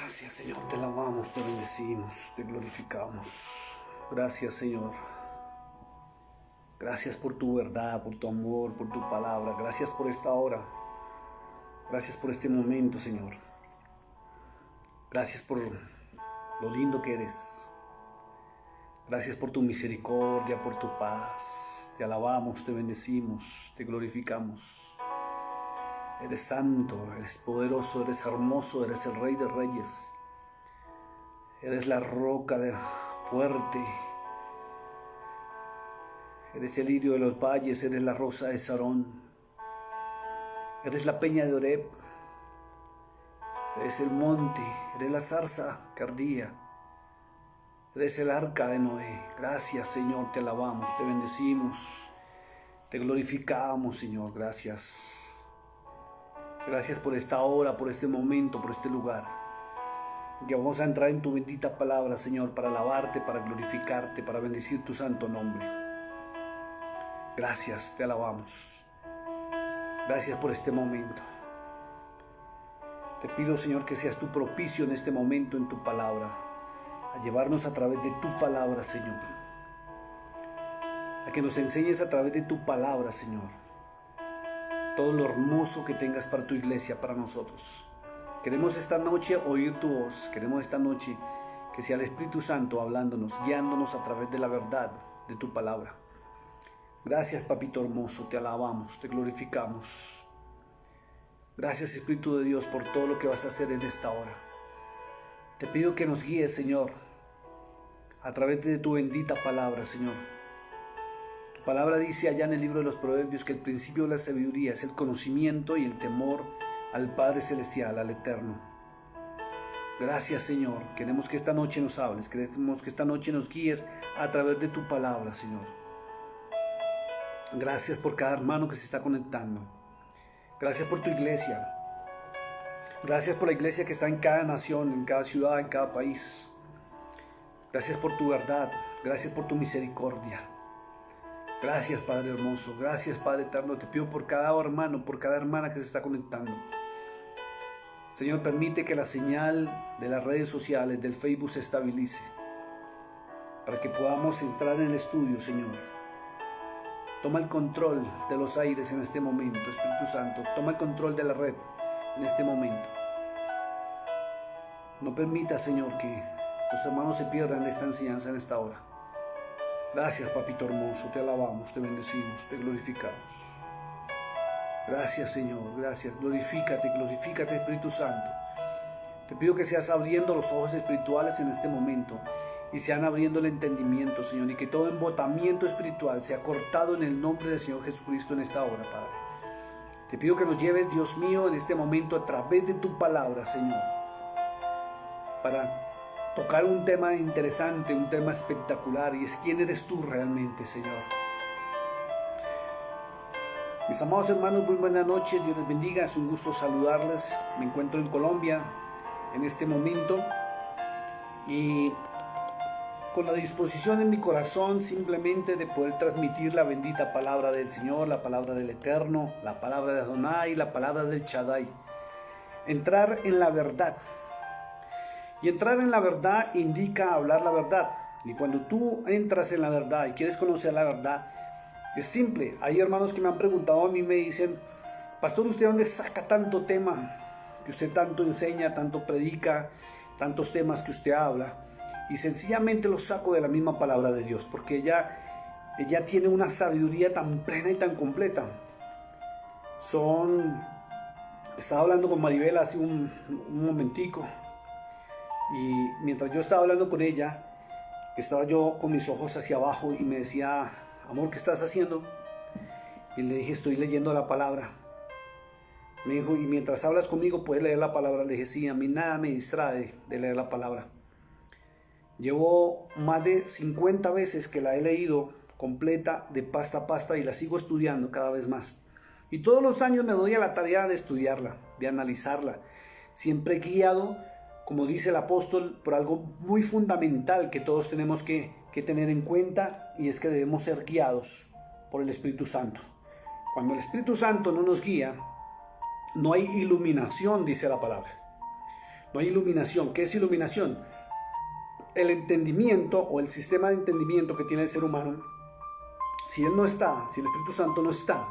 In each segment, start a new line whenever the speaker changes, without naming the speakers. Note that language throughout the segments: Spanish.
Gracias, Señor, te alabamos, te bendecimos, te glorificamos. Gracias, Señor. Gracias por tu verdad, por tu amor, por tu palabra. Gracias por esta hora. Gracias por este momento, Señor. Gracias por lo lindo que eres. Gracias por tu misericordia, por tu paz. Te alabamos, te bendecimos, te glorificamos. Eres santo, eres poderoso, eres hermoso, eres el Rey de Reyes. Eres la roca fuerte. Eres el lirio de los valles, eres la rosa de Sarón. Eres la peña de Oreb. Eres el monte, eres la zarza que ardía. Eres el arca de Noé. Gracias, Señor, te alabamos, te bendecimos, te glorificamos, Señor. Gracias. Gracias por esta hora, por este momento, por este lugar. Que vamos a entrar en tu bendita palabra, Señor, para alabarte, para glorificarte, para bendecir tu santo nombre. Gracias, te alabamos. Gracias por este momento. Te pido, Señor, que seas tu propicio en este momento en tu palabra, a llevarnos a través de tu palabra, Señor. A que nos enseñes a través de tu palabra, Señor, todo lo hermoso que tengas para tu iglesia, para nosotros. Queremos esta noche oír tu voz. Queremos esta noche que sea el Espíritu Santo hablándonos, guiándonos a través de la verdad de tu palabra. Gracias, Papito hermoso, te alabamos, te glorificamos. Gracias, Espíritu de Dios, por todo lo que vas a hacer en esta hora. Te pido que nos guíes, Señor, a través de tu bendita palabra, Señor. Tu palabra dice allá en el libro de los Proverbios que el principio de la sabiduría es el conocimiento y el temor al Padre Celestial, al Eterno. Gracias, Señor. Queremos que esta noche nos hables, queremos que esta noche nos guíes a través de tu palabra, Señor. Gracias por cada hermano que se está conectando. Gracias por tu iglesia. Gracias por la iglesia que está en cada nación, en cada ciudad, en cada país. Gracias por tu verdad. Gracias por tu misericordia. Gracias, Padre hermoso. Gracias, Padre eterno. Te pido por cada hermano, por cada hermana que se está conectando. Señor, permite que la señal de las redes sociales, del Facebook, se estabilice, para que podamos entrar en el estudio, Señor. Toma el control de los aires en este momento, Espíritu Santo. Toma el control de la red en este momento. No permita, Señor, que los hermanos se pierdan de esta enseñanza en esta hora. Gracias, Papito hermoso. Te alabamos, te bendecimos, te glorificamos. Gracias, Señor. Gracias. Glorifícate, glorifícate, Espíritu Santo. Te pido que seas abriendo los ojos espirituales en este momento y sean abriendo el entendimiento, Señor, y que todo embotamiento espiritual sea cortado en el nombre del Señor Jesucristo en esta hora, Padre. Te pido que nos lleves, Dios mío, en este momento a través de tu palabra, Señor, para tocar un tema interesante, un tema espectacular, y es quién eres tú realmente, Señor. Mis amados hermanos, muy buenas noches, Dios les bendiga, es un gusto saludarles. Me encuentro en Colombia en este momento y con la disposición en mi corazón simplemente de poder transmitir la bendita palabra del Señor, la palabra del Eterno, la palabra de Adonai, la palabra del Shaddai. Entrar en la verdad. Y entrar en la verdad indica hablar la verdad. Y cuando tú entras en la verdad y quieres conocer la verdad, es simple. Hay hermanos que me han preguntado a mí, me dicen: Pastor, ¿usted dónde saca tanto tema? Que usted tanto enseña, tanto predica, tantos temas que usted habla. Y sencillamente los saco de la misma palabra de Dios, porque ella tiene una sabiduría tan plena y tan completa. Estaba hablando con Maribel hace un momentico, y mientras yo estaba hablando con ella, estaba yo con mis ojos hacia abajo y me decía: amor, ¿qué estás haciendo? Y le dije: estoy leyendo la palabra. Me dijo: ¿y mientras hablas conmigo puedes leer la palabra? Le dije: sí, a mí nada me distrae de leer la palabra. Llevo más de 50 veces que la he leído completa, de pasta a pasta, y la sigo estudiando cada vez más. Y todos los años me doy a la tarea de estudiarla, de analizarla, siempre guiado, como dice el apóstol, por algo muy fundamental que todos tenemos que tener en cuenta, y es que debemos ser guiados por el Espíritu Santo. Cuando el Espíritu Santo no nos guía, no hay iluminación, dice la palabra. no hay iluminación. ¿Qué es iluminación? El entendimiento o el sistema de entendimiento que tiene el ser humano, si él no está, si el Espíritu Santo no está,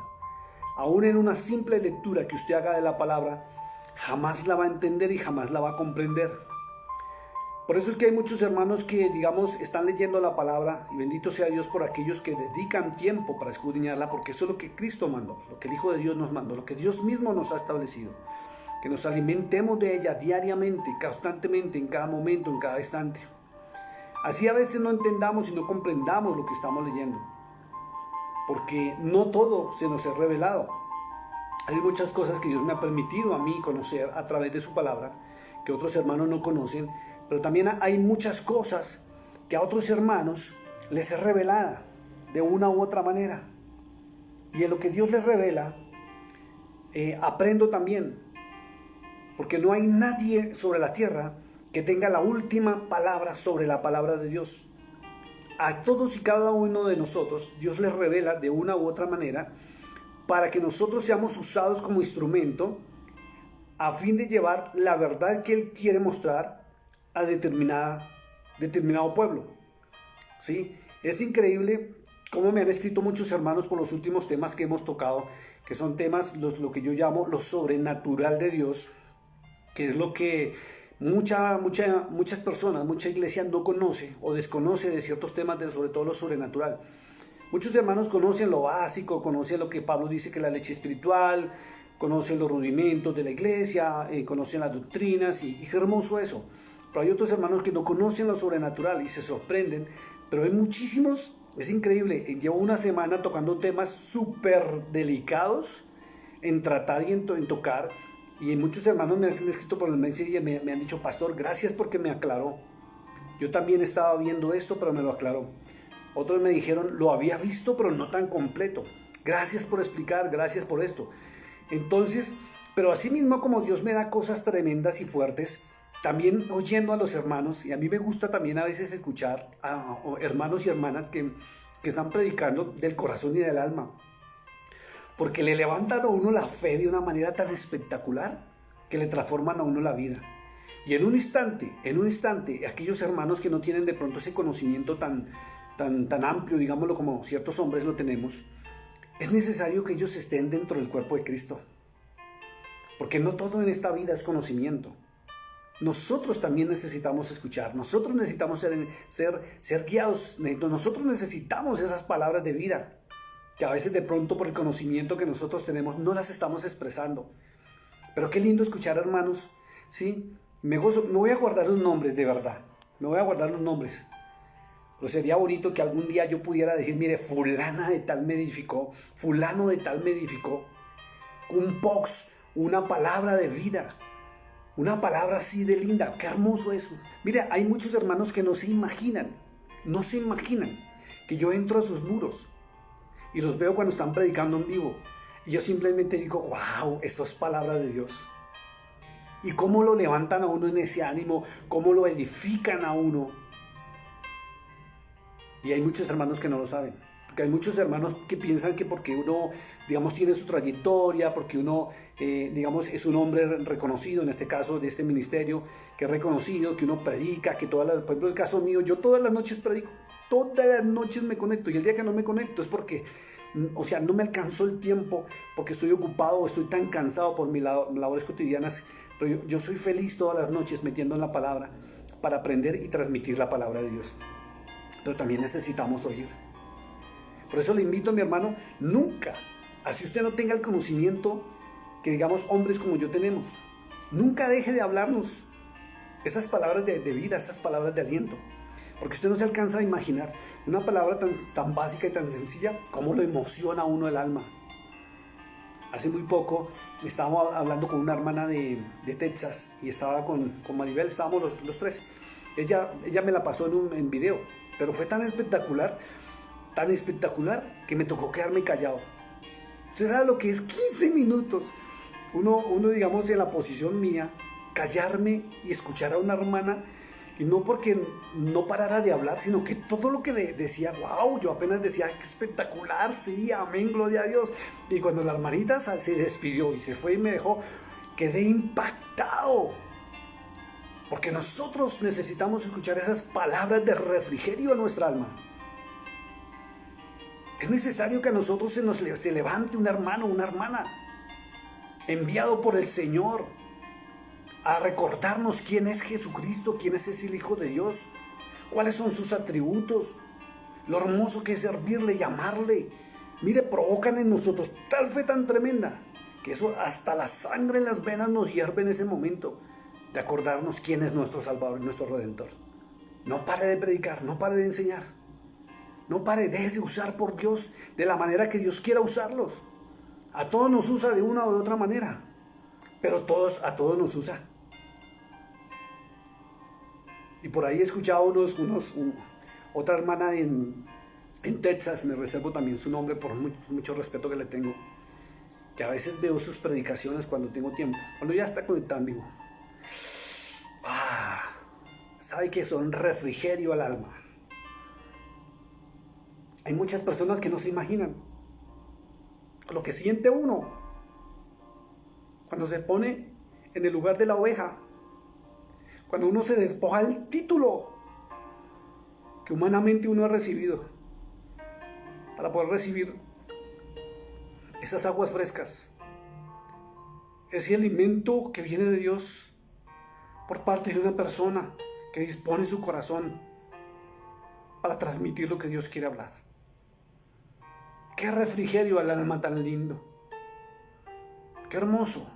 aún en una simple lectura que usted haga de la palabra, jamás la va a entender y jamás la va a comprender. Por eso es que hay muchos hermanos que, digamos, están leyendo la palabra, y bendito sea Dios por aquellos que dedican tiempo para escudriñarla, porque eso es lo que Cristo mandó, lo que el Hijo de Dios nos mandó, lo que Dios mismo nos ha establecido, que nos alimentemos de ella diariamente, constantemente, en cada momento, en cada instante. Así a veces no entendamos y no comprendamos lo que estamos leyendo, porque no todo se nos es revelado. Hay muchas cosas que Dios me ha permitido a mí conocer a través de su palabra, que otros hermanos no conocen, pero también hay muchas cosas que a otros hermanos les es revelada de una u otra manera. Y en lo que Dios les revela, aprendo también, porque no hay nadie sobre la tierra que tenga la última palabra sobre la palabra de Dios. A todos y cada uno de nosotros, Dios les revela de una u otra manera, para que nosotros seamos usados como instrumento a fin de llevar la verdad que Él quiere mostrar a determinado pueblo. ¿Sí? Es increíble cómo me han escrito muchos hermanos por los últimos temas que hemos tocado, que son temas, lo que yo llamo lo sobrenatural de Dios, que es lo que muchas personas, mucha iglesia no conoce o desconoce de ciertos temas, sobre todo lo sobrenatural. Muchos hermanos conocen lo básico, conocen lo que Pablo dice que es la leche espiritual, conocen los rudimentos de la iglesia, conocen las doctrinas y qué hermoso eso. Pero hay otros hermanos que no conocen lo sobrenatural y se sorprenden, pero hay muchísimos, es increíble. Llevo una semana tocando temas súper delicados en tratar y en tocar, y muchos hermanos me han escrito por el mensaje y me han dicho: pastor, gracias porque me aclaró. Yo también estaba viendo esto, pero me lo aclaró. Otros me dijeron: lo había visto, pero no tan completo. Gracias por explicar, gracias por esto. Entonces, pero así mismo como Dios me da cosas tremendas y fuertes, también oyendo a los hermanos, y a mí me gusta también a veces escuchar a hermanos y hermanas que están predicando del corazón y del alma, porque le levantan a uno la fe de una manera tan espectacular que le transforman a uno la vida. Y en un instante, aquellos hermanos que no tienen de pronto ese conocimiento tan amplio, digámoslo, como ciertos hombres lo tenemos, es necesario que ellos estén dentro del cuerpo de Cristo, porque no todo en esta vida es conocimiento. Nosotros también necesitamos escuchar, nosotros necesitamos ser guiados, nosotros necesitamos esas palabras de vida, que a veces de pronto por el conocimiento que nosotros tenemos no las estamos expresando. Pero qué lindo escuchar, hermanos, ¿sí? Me gozo, no voy a guardar los nombres, de verdad, no voy a guardar los nombres, pero sería bonito que algún día yo pudiera decir: mire, fulana de tal me edificó, fulano de tal me edificó, un pox, una palabra de vida. Una palabra así de linda, qué hermoso eso. Mira, hay muchos hermanos que no se imaginan que yo entro a sus muros y los veo cuando están predicando en vivo. Y yo simplemente digo: wow, esto es palabra de Dios. Y cómo lo levantan a uno en ese ánimo, cómo lo edifican a uno. Y hay muchos hermanos que no lo saben. Porque hay muchos hermanos que piensan que porque uno, digamos, tiene su trayectoria, porque uno, digamos, es un hombre reconocido, en este caso de este ministerio, que es reconocido, que uno predica, que por ejemplo, el caso mío, yo todas las noches predico, todas las noches me conecto, y el día que no me conecto es porque, o sea, no me alcanzó el tiempo, porque estoy ocupado, estoy tan cansado por mis labores cotidianas, pero yo soy feliz todas las noches metiendo en la palabra para aprender y transmitir la palabra de Dios. Pero también necesitamos oír. Por eso le invito, a mi hermano, nunca, así usted no tenga el conocimiento que, digamos, hombres como yo tenemos, nunca deje de hablarnos esas palabras de vida, esas palabras de aliento, porque usted no se alcanza a imaginar una palabra tan básica y tan sencilla, cómo lo emociona a uno el alma. Hace muy poco estaba hablando con una hermana de Texas y estaba con Maribel, estábamos los tres. Ella me la pasó en video, pero fue tan espectacular que me tocó quedarme callado. Usted sabe lo que es 15 minutos. Uno, digamos, en la posición mía, callarme y escuchar a una hermana, y no porque no parara de hablar, sino que todo lo que decía, wow, yo apenas decía: qué espectacular, sí, amén, gloria a Dios. Y cuando la hermanita se despidió y se fue y me dejó, quedé impactado. Porque nosotros necesitamos escuchar esas palabras de refrigerio a nuestra alma. Es necesario que a nosotros se levante un hermano, una hermana, enviado por el Señor, a recordarnos quién es Jesucristo, quién es el Hijo de Dios, cuáles son sus atributos, lo hermoso que es servirle y amarle. Mire, provocan en nosotros tal fe tan tremenda, que eso hasta la sangre en las venas nos hierve en ese momento, de acordarnos quién es nuestro Salvador y nuestro Redentor. No pare de predicar, no pare de enseñar, no pare, deje de usar por Dios de la manera que Dios quiera usarlos. A todos nos usa de una o de otra manera, pero a todos nos usa. Y por ahí he escuchado otra hermana en Texas, me reservo también su nombre por mucho respeto que le tengo, que a veces veo sus predicaciones cuando tengo tiempo, cuando ya está conectado en vivo. Sabe que son refrigerio al alma. Hay muchas personas que no se imaginan lo que siente uno cuando se pone en el lugar de la oveja, cuando uno se despoja el título que humanamente uno ha recibido para poder recibir esas aguas frescas, ese alimento que viene de Dios por parte de una persona que dispone su corazón para transmitir lo que Dios quiere hablar. Qué refrigerio al alma tan lindo, qué hermoso.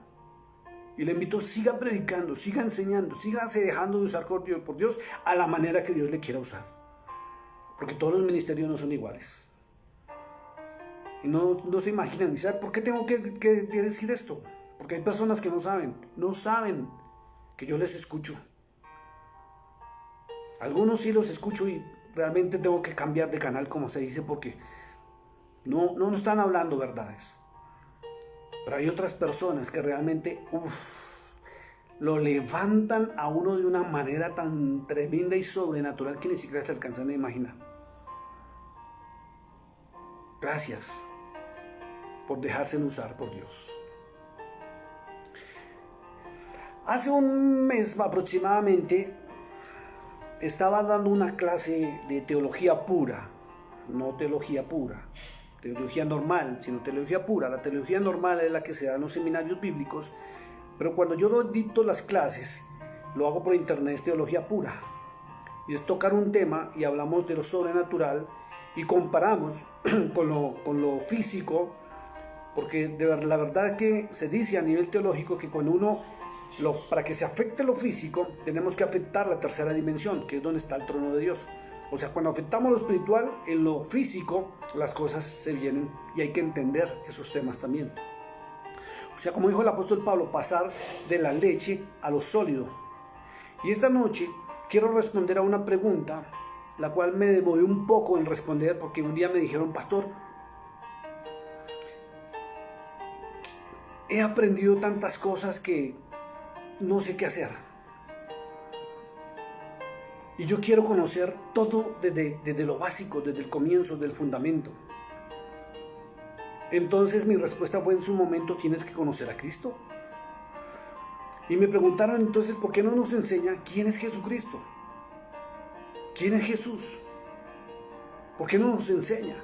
Y le invito, siga predicando, siga enseñando, siga dejando de usar por Dios a la manera que Dios le quiera usar, porque todos los ministerios no son iguales. Y no se imaginan, ¿saben por qué tengo que decir esto? Porque hay personas que no saben que yo les escucho. Algunos sí los escucho y realmente tengo que cambiar de canal, como se dice, porque no están hablando verdades. Pero hay otras personas que realmente lo levantan a uno de una manera tan tremenda y sobrenatural que ni siquiera se alcanzan a imaginar. Gracias por dejarse usar por Dios. Hace un mes aproximadamente estaba dando una clase de teología pura, no teología pura, teología normal, sino teología pura. La teología normal es la que se da en los seminarios bíblicos, pero cuando yo dicto las clases, lo hago por internet, es teología pura. Y es tocar un tema y hablamos de lo sobrenatural y comparamos con lo físico, porque la verdad es que se dice a nivel teológico que cuando para que se afecte lo físico, tenemos que afectar la tercera dimensión, que es donde está el trono de Dios. O sea, cuando afectamos lo espiritual, en lo físico, las cosas se vienen y hay que entender esos temas también. O sea, como dijo el apóstol Pablo, pasar de la leche a lo sólido. Y esta noche quiero responder a una pregunta, la cual me demoré un poco en responder, porque un día me dijeron, pastor, he aprendido tantas cosas que no sé qué hacer. Y yo quiero conocer todo desde lo básico, desde el comienzo, del fundamento. Entonces mi respuesta fue, en su momento tienes que conocer a Cristo. Y me preguntaron entonces, ¿por qué no nos enseña quién es Jesucristo? ¿Quién es Jesús? ¿Por qué no nos enseña?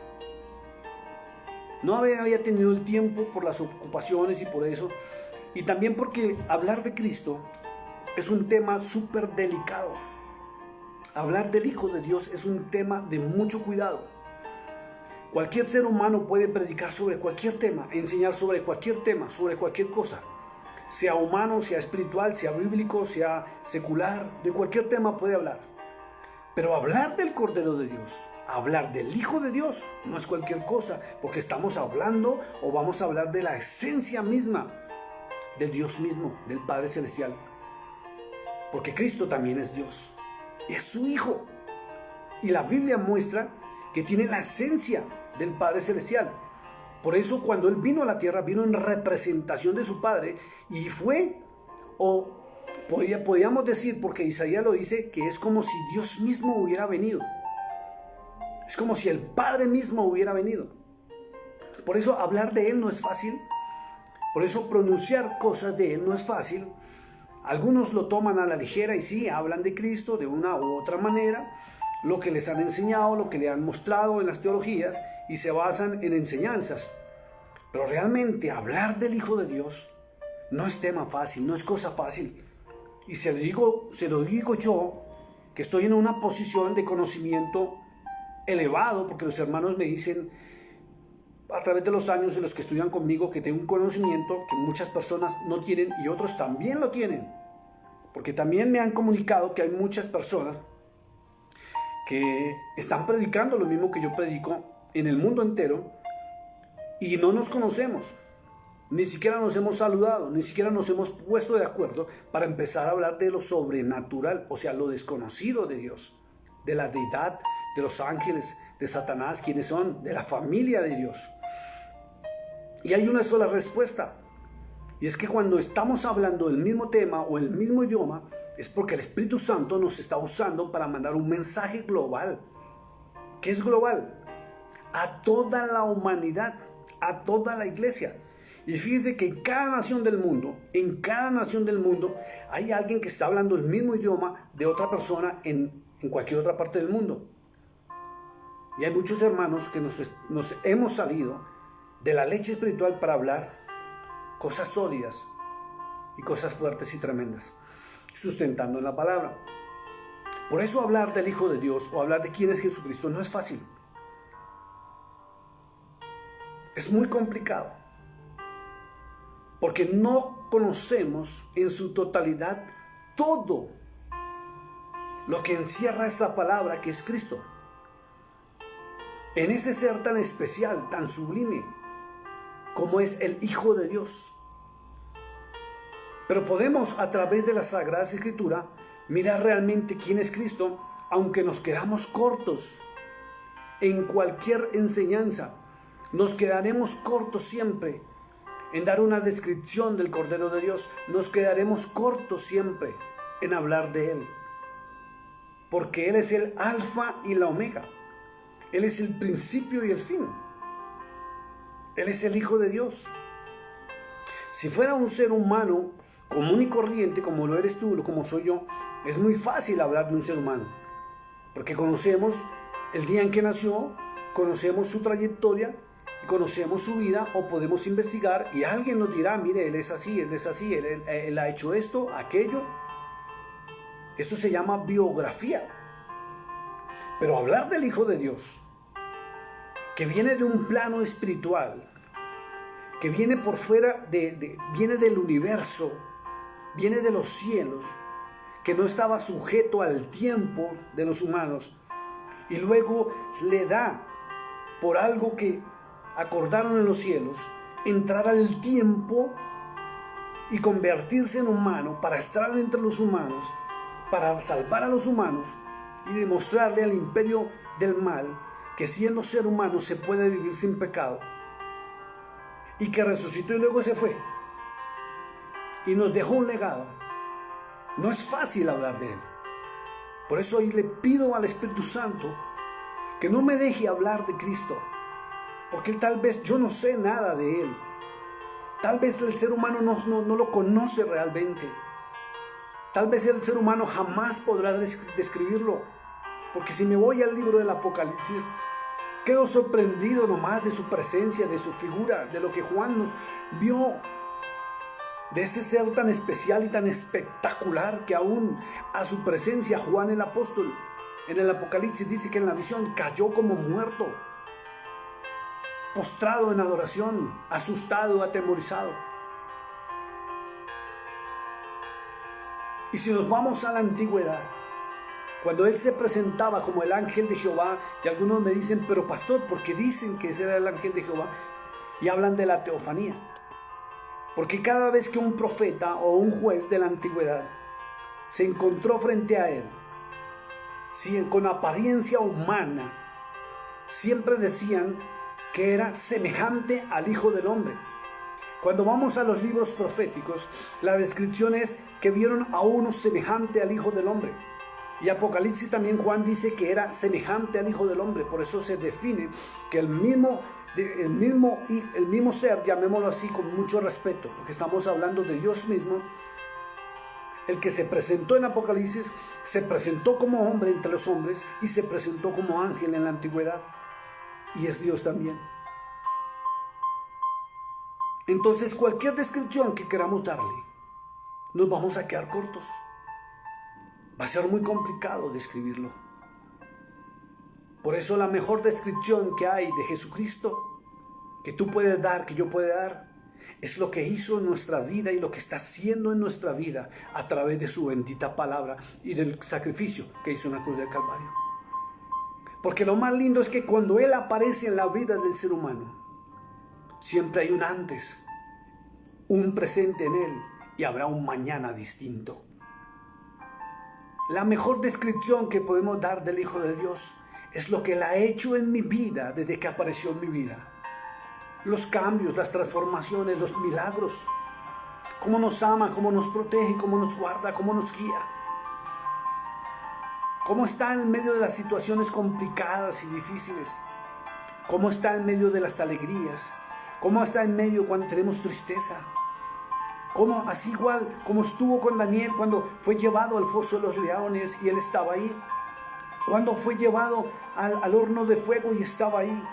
No había tenido el tiempo por las ocupaciones y por eso. Y también porque hablar de Cristo es un tema súper delicado. Hablar del Hijo de Dios es un tema de mucho cuidado. Cualquier ser humano puede predicar sobre cualquier tema, enseñar sobre cualquier tema, sobre cualquier cosa. Sea humano, sea espiritual, sea bíblico, sea secular, de cualquier tema puede hablar. Pero hablar del Cordero de Dios, hablar del Hijo de Dios, no es cualquier cosa, porque estamos hablando o vamos a hablar de la esencia misma del Dios mismo, del Padre Celestial. Porque Cristo también es Dios, es su Hijo. Y la Biblia muestra que tiene la esencia del Padre Celestial. Por eso cuando Él vino a la tierra, vino en representación de su Padre y fue, podríamos decir, porque Isaías lo dice, que es como si Dios mismo hubiera venido. Es como si el Padre mismo hubiera venido. Por eso hablar de Él no es fácil. Por eso pronunciar cosas de Él no es fácil. Algunos lo toman a la ligera y sí, hablan de Cristo de una u otra manera, lo que les han enseñado, lo que le han mostrado en las teologías, y se basan en enseñanzas. Pero realmente hablar del Hijo de Dios no es tema fácil, no es cosa fácil. Y se lo digo yo, que estoy en una posición de conocimiento elevado, porque los hermanos me dicen a través de los años en los que estudian conmigo que tengo un conocimiento que muchas personas no tienen y otros también lo tienen. Porque también me han comunicado que hay muchas personas que están predicando lo mismo que yo predico en el mundo entero y no nos conocemos. Ni siquiera nos hemos saludado, ni siquiera nos hemos puesto de acuerdo para empezar a hablar de lo sobrenatural, o sea, lo desconocido de Dios, de la deidad, de los ángeles, de Satanás, quienes son, de la familia de Dios. Y hay una sola respuesta, y es que cuando estamos hablando del mismo tema o el mismo idioma, es porque el Espíritu Santo nos está usando para mandar un mensaje global. ¿Qué es global? A toda la humanidad, a toda la iglesia. Y fíjese que en cada nación del mundo, hay alguien que está hablando el mismo idioma de otra persona en cualquier otra parte del mundo. Y hay muchos hermanos que nos hemos salido de la leche espiritual para hablar cosas sólidas y cosas fuertes y tremendas, sustentando en la palabra. Por eso hablar del Hijo de Dios o hablar de quién es Jesucristo no es fácil. Es muy complicado. Porque no conocemos en su totalidad todo lo que encierra esa palabra que es Cristo. En ese ser tan especial, tan sublime, como es el Hijo de Dios. Pero podemos a través de la Sagrada Escritura mirar realmente quién es Cristo, aunque nos quedamos cortos en cualquier enseñanza. Nos quedaremos cortos siempre en dar una descripción del Cordero de Dios. Nos quedaremos cortos siempre en hablar de Él. Porque Él es el alfa y la omega. Él es el principio y el fin. Él es el Hijo de Dios. Si fuera un ser humano común y corriente, como lo eres tú, como soy yo, es muy fácil hablar de un ser humano. Porque conocemos el día en que nació, conocemos su trayectoria, conocemos su vida, o podemos investigar y alguien nos dirá, mire, él es así, él ha hecho esto, aquello. Esto se llama biografía. Pero hablar del Hijo de Dios, que viene de un plano espiritual, que viene por fuera, viene del universo, viene de los cielos, que no estaba sujeto al tiempo de los humanos, y luego le da, por algo que acordaron en los cielos, entrar al tiempo y convertirse en humano para estar entre los humanos, para salvar a los humanos y demostrarle al imperio del mal que siendo ser humano se puede vivir sin pecado, y que resucitó y luego se fue y nos dejó un legado. No es fácil hablar de Él. Por eso hoy le pido al Espíritu Santo que no me deje hablar de Cristo, porque tal vez yo no sé nada de Él. Tal vez el ser humano no lo conoce realmente. Tal vez el ser humano jamás podrá describirlo. Porque si me voy al libro del Apocalipsis, quedo sorprendido nomás de su presencia, de su figura, de lo que Juan nos vio, de ese ser tan especial y tan espectacular que aún a su presencia Juan el apóstol en el Apocalipsis dice que en la visión cayó como muerto, postrado en adoración, asustado, atemorizado. Y si nos vamos a la antigüedad, cuando Él se presentaba como el ángel de Jehová, y algunos me dicen, pero pastor, ¿por qué dicen que ese era el ángel de Jehová? Y hablan de la teofanía. Porque cada vez que un profeta o un juez de la antigüedad se encontró frente a Él, con apariencia humana, siempre decían que era semejante al Hijo del Hombre. Cuando vamos a los libros proféticos, la descripción es que vieron a uno semejante al Hijo del Hombre. Y Apocalipsis también Juan dice que era semejante al Hijo del Hombre. Por eso se define que el mismo ser, llamémoslo así con mucho respeto, porque estamos hablando de Dios mismo, El que se presentó en Apocalipsis, se presentó como hombre entre los hombres y se presentó como ángel en la antigüedad. Y es Dios también. Entonces, cualquier descripción que queramos darle, nos vamos a quedar cortos. Va a ser muy complicado describirlo. Por eso la mejor descripción que hay de Jesucristo, que tú puedes dar, que yo puedo dar, es lo que hizo en nuestra vida y lo que está haciendo en nuestra vida a través de su bendita palabra y del sacrificio que hizo en la cruz del Calvario. Porque lo más lindo es que cuando Él aparece en la vida del ser humano, siempre hay un antes, un presente en Él y habrá un mañana distinto. La mejor descripción que podemos dar del Hijo de Dios es lo que Él ha hecho en mi vida desde que apareció en mi vida. Los cambios, las transformaciones, los milagros. Cómo nos ama, cómo nos protege, cómo nos guarda, cómo nos guía. Cómo está en medio de las situaciones complicadas y difíciles. Cómo está en medio de las alegrías. Cómo está en medio cuando tenemos tristeza. Cómo, así igual como estuvo con Daniel cuando fue llevado al foso de los leones y él estaba ahí. Cuando fue llevado al horno de fuego y estaba ahí.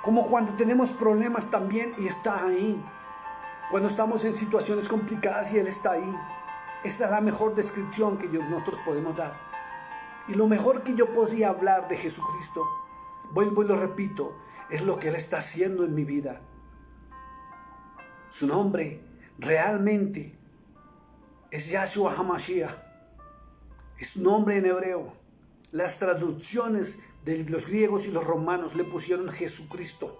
Como cuando tenemos problemas también y está ahí. Cuando estamos en situaciones complicadas y Él está ahí. Esa es la mejor descripción que nosotros podemos dar. Y lo mejor que yo podría hablar de Jesucristo, vuelvo y lo repito, es lo que Él está haciendo en mi vida. Su nombre realmente es Yahshua HaMashiach. Es un nombre en hebreo. Las traducciones de los griegos y los romanos le pusieron Jesucristo.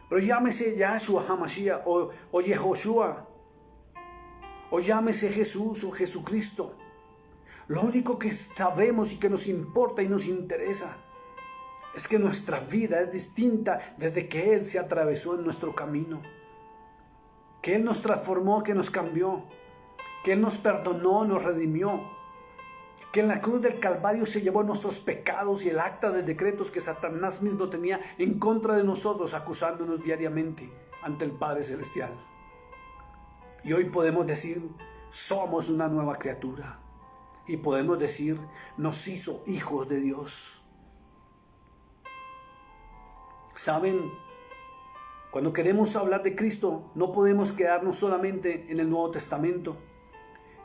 Pero llámese Yahshua HaMashiach o Yehoshua, o llámese Jesús o Jesucristo. Lo único que sabemos y que nos importa y nos interesa es que nuestra vida es distinta desde que Él se atravesó en nuestro camino. Que Él nos transformó, que nos cambió, que Él nos perdonó, nos redimió. Que en la cruz del Calvario se llevó nuestros pecados y el acta de decretos que Satanás mismo tenía en contra de nosotros, acusándonos diariamente ante el Padre Celestial. Y hoy podemos decir, somos una nueva criatura. Y podemos decir, nos hizo hijos de Dios. ¿Saben? Cuando queremos hablar de Cristo, no podemos quedarnos solamente en el Nuevo Testamento.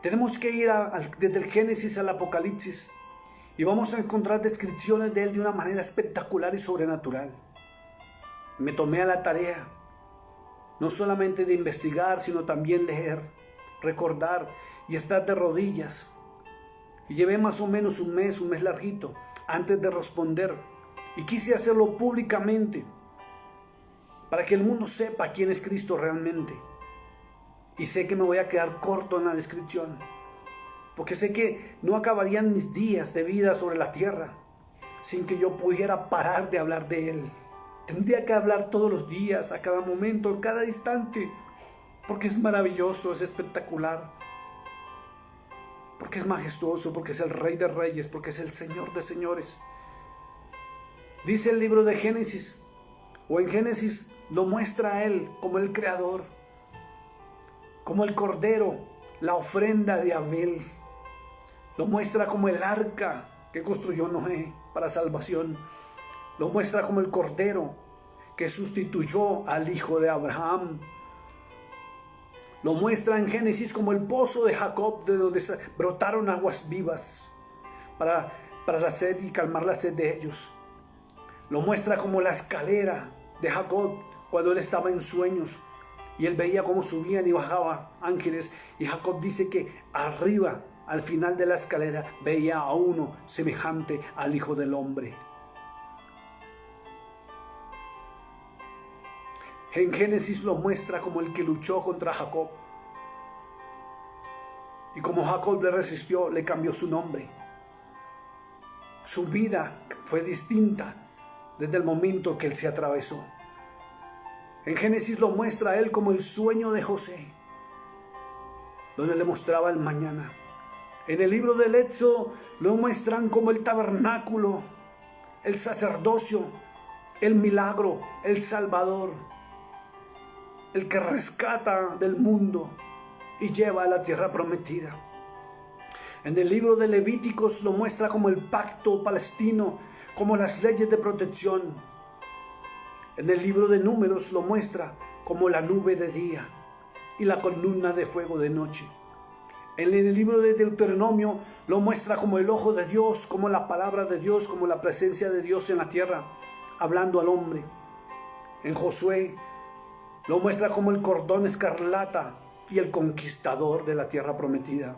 Tenemos que ir desde el Génesis al Apocalipsis y vamos a encontrar descripciones de Él de una manera espectacular y sobrenatural. Me tomé a la tarea, no solamente de investigar, sino también leer, recordar y estar de rodillas. Y llevé más o menos un mes larguito, antes de responder. Y quise hacerlo públicamente, para que el mundo sepa quién es Cristo realmente. Y sé que me voy a quedar corto en la descripción, porque sé que no acabarían mis días de vida sobre la tierra sin que yo pudiera parar de hablar de Él. Tendría que hablar todos los días, a cada momento, a cada instante, porque es maravilloso, es espectacular, porque es majestuoso, porque es el Rey de Reyes, porque es el Señor de Señores. Dice el libro de Génesis, o en Génesis lo muestra a Él como el Creador, como el Cordero, la ofrenda de Abel. Lo muestra como el arca que construyó Noé para salvación. Lo muestra como el Cordero que sustituyó al hijo de Abraham. Lo muestra en Génesis como el pozo de Jacob, de donde brotaron aguas vivas para la sed y calmar la sed de ellos. Lo muestra como la escalera de Jacob cuando él estaba en sueños. Y él veía cómo subían y bajaban ángeles. Y Jacob dice que arriba, al final de la escalera, veía a uno semejante al Hijo del Hombre. En Génesis lo muestra como el que luchó contra Jacob. Y como Jacob le resistió, le cambió su nombre. Su vida fue distinta desde el momento que él se atravesó. En Génesis lo muestra a él como el sueño de José, donde le mostraba el mañana. En el libro del Éxodo lo muestran como el tabernáculo, el sacerdocio, el milagro, el Salvador, el que rescata del mundo y lleva a la tierra prometida. En el libro de Levíticos lo muestra como el pacto palestino, como las leyes de protección. En el libro de Números lo muestra como la nube de día y la columna de fuego de noche. En el libro de Deuteronomio lo muestra como el ojo de Dios, como la palabra de Dios, como la presencia de Dios en la tierra, hablando al hombre. En Josué lo muestra como el cordón escarlata y el conquistador de la tierra prometida.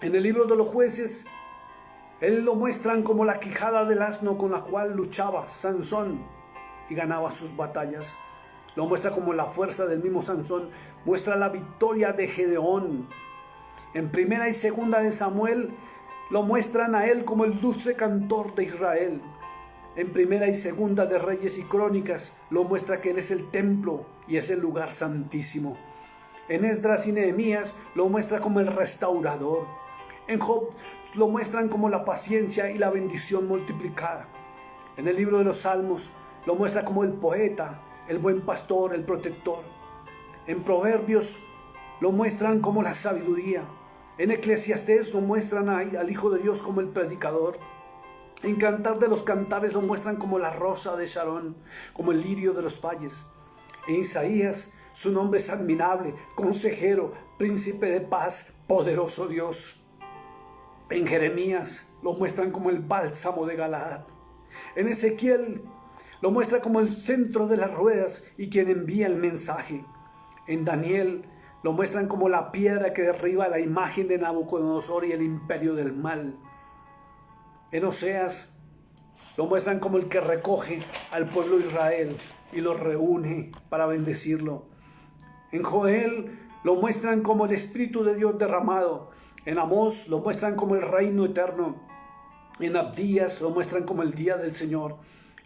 En el libro de los Jueces, él lo muestran como la quijada del asno con la cual luchaba Sansón y ganaba sus batallas. Lo muestra como la fuerza del mismo Sansón, muestra la victoria de Gedeón. En primera y segunda de Samuel lo muestran a él como el dulce cantor de Israel. En primera y segunda de Reyes y Crónicas lo muestra que él es el templo y es el lugar santísimo. En Esdras y Nehemías lo muestra como el restaurador. En Job lo muestran como la paciencia y la bendición multiplicada. En el libro de los Salmos lo muestra como el poeta, el buen pastor, el protector. En Proverbios lo muestran como la sabiduría. En Eclesiastés lo muestran al Hijo de Dios como el predicador. En Cantar de los Cantares lo muestran como la rosa de Sharon, como el lirio de los valles. En Isaías su nombre es admirable, consejero, príncipe de paz, poderoso Dios. En Jeremías lo muestran como el bálsamo de Galaad. En Ezequiel lo muestra como el centro de las ruedas y quien envía el mensaje. En Daniel lo muestran como la piedra que derriba la imagen de Nabucodonosor y el imperio del mal. En Oseas lo muestran como el que recoge al pueblo de Israel y lo reúne para bendecirlo. En Joel lo muestran como el Espíritu de Dios derramado. En Amós lo muestran como el reino eterno. En Abdías lo muestran como el día del Señor.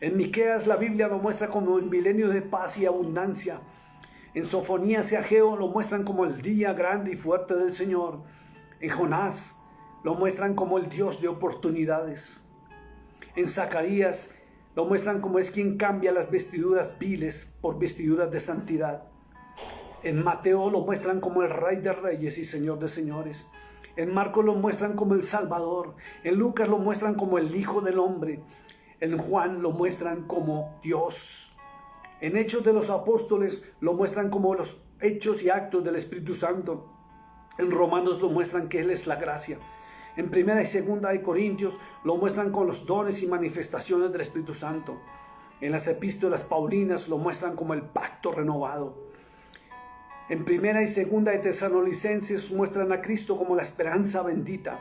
En Miqueas la Biblia lo muestra como el milenio de paz y abundancia. En Sofonías y Ageo lo muestran como el día grande y fuerte del Señor. En Jonás lo muestran como el Dios de oportunidades. En Zacarías lo muestran como es quien cambia las vestiduras viles por vestiduras de santidad. En Mateo lo muestran como el Rey de Reyes y Señor de Señores. En Marcos lo muestran como el Salvador. En Lucas lo muestran como el Hijo del Hombre. En Juan lo muestran como Dios. En Hechos de los Apóstoles lo muestran como los hechos y actos del Espíritu Santo. En Romanos lo muestran que Él es la gracia. En primera y segunda de Corintios lo muestran con los dones y manifestaciones del Espíritu Santo. En las epístolas paulinas lo muestran como el pacto renovado. En primera y segunda de Tesalonicenses muestran a Cristo como la esperanza bendita.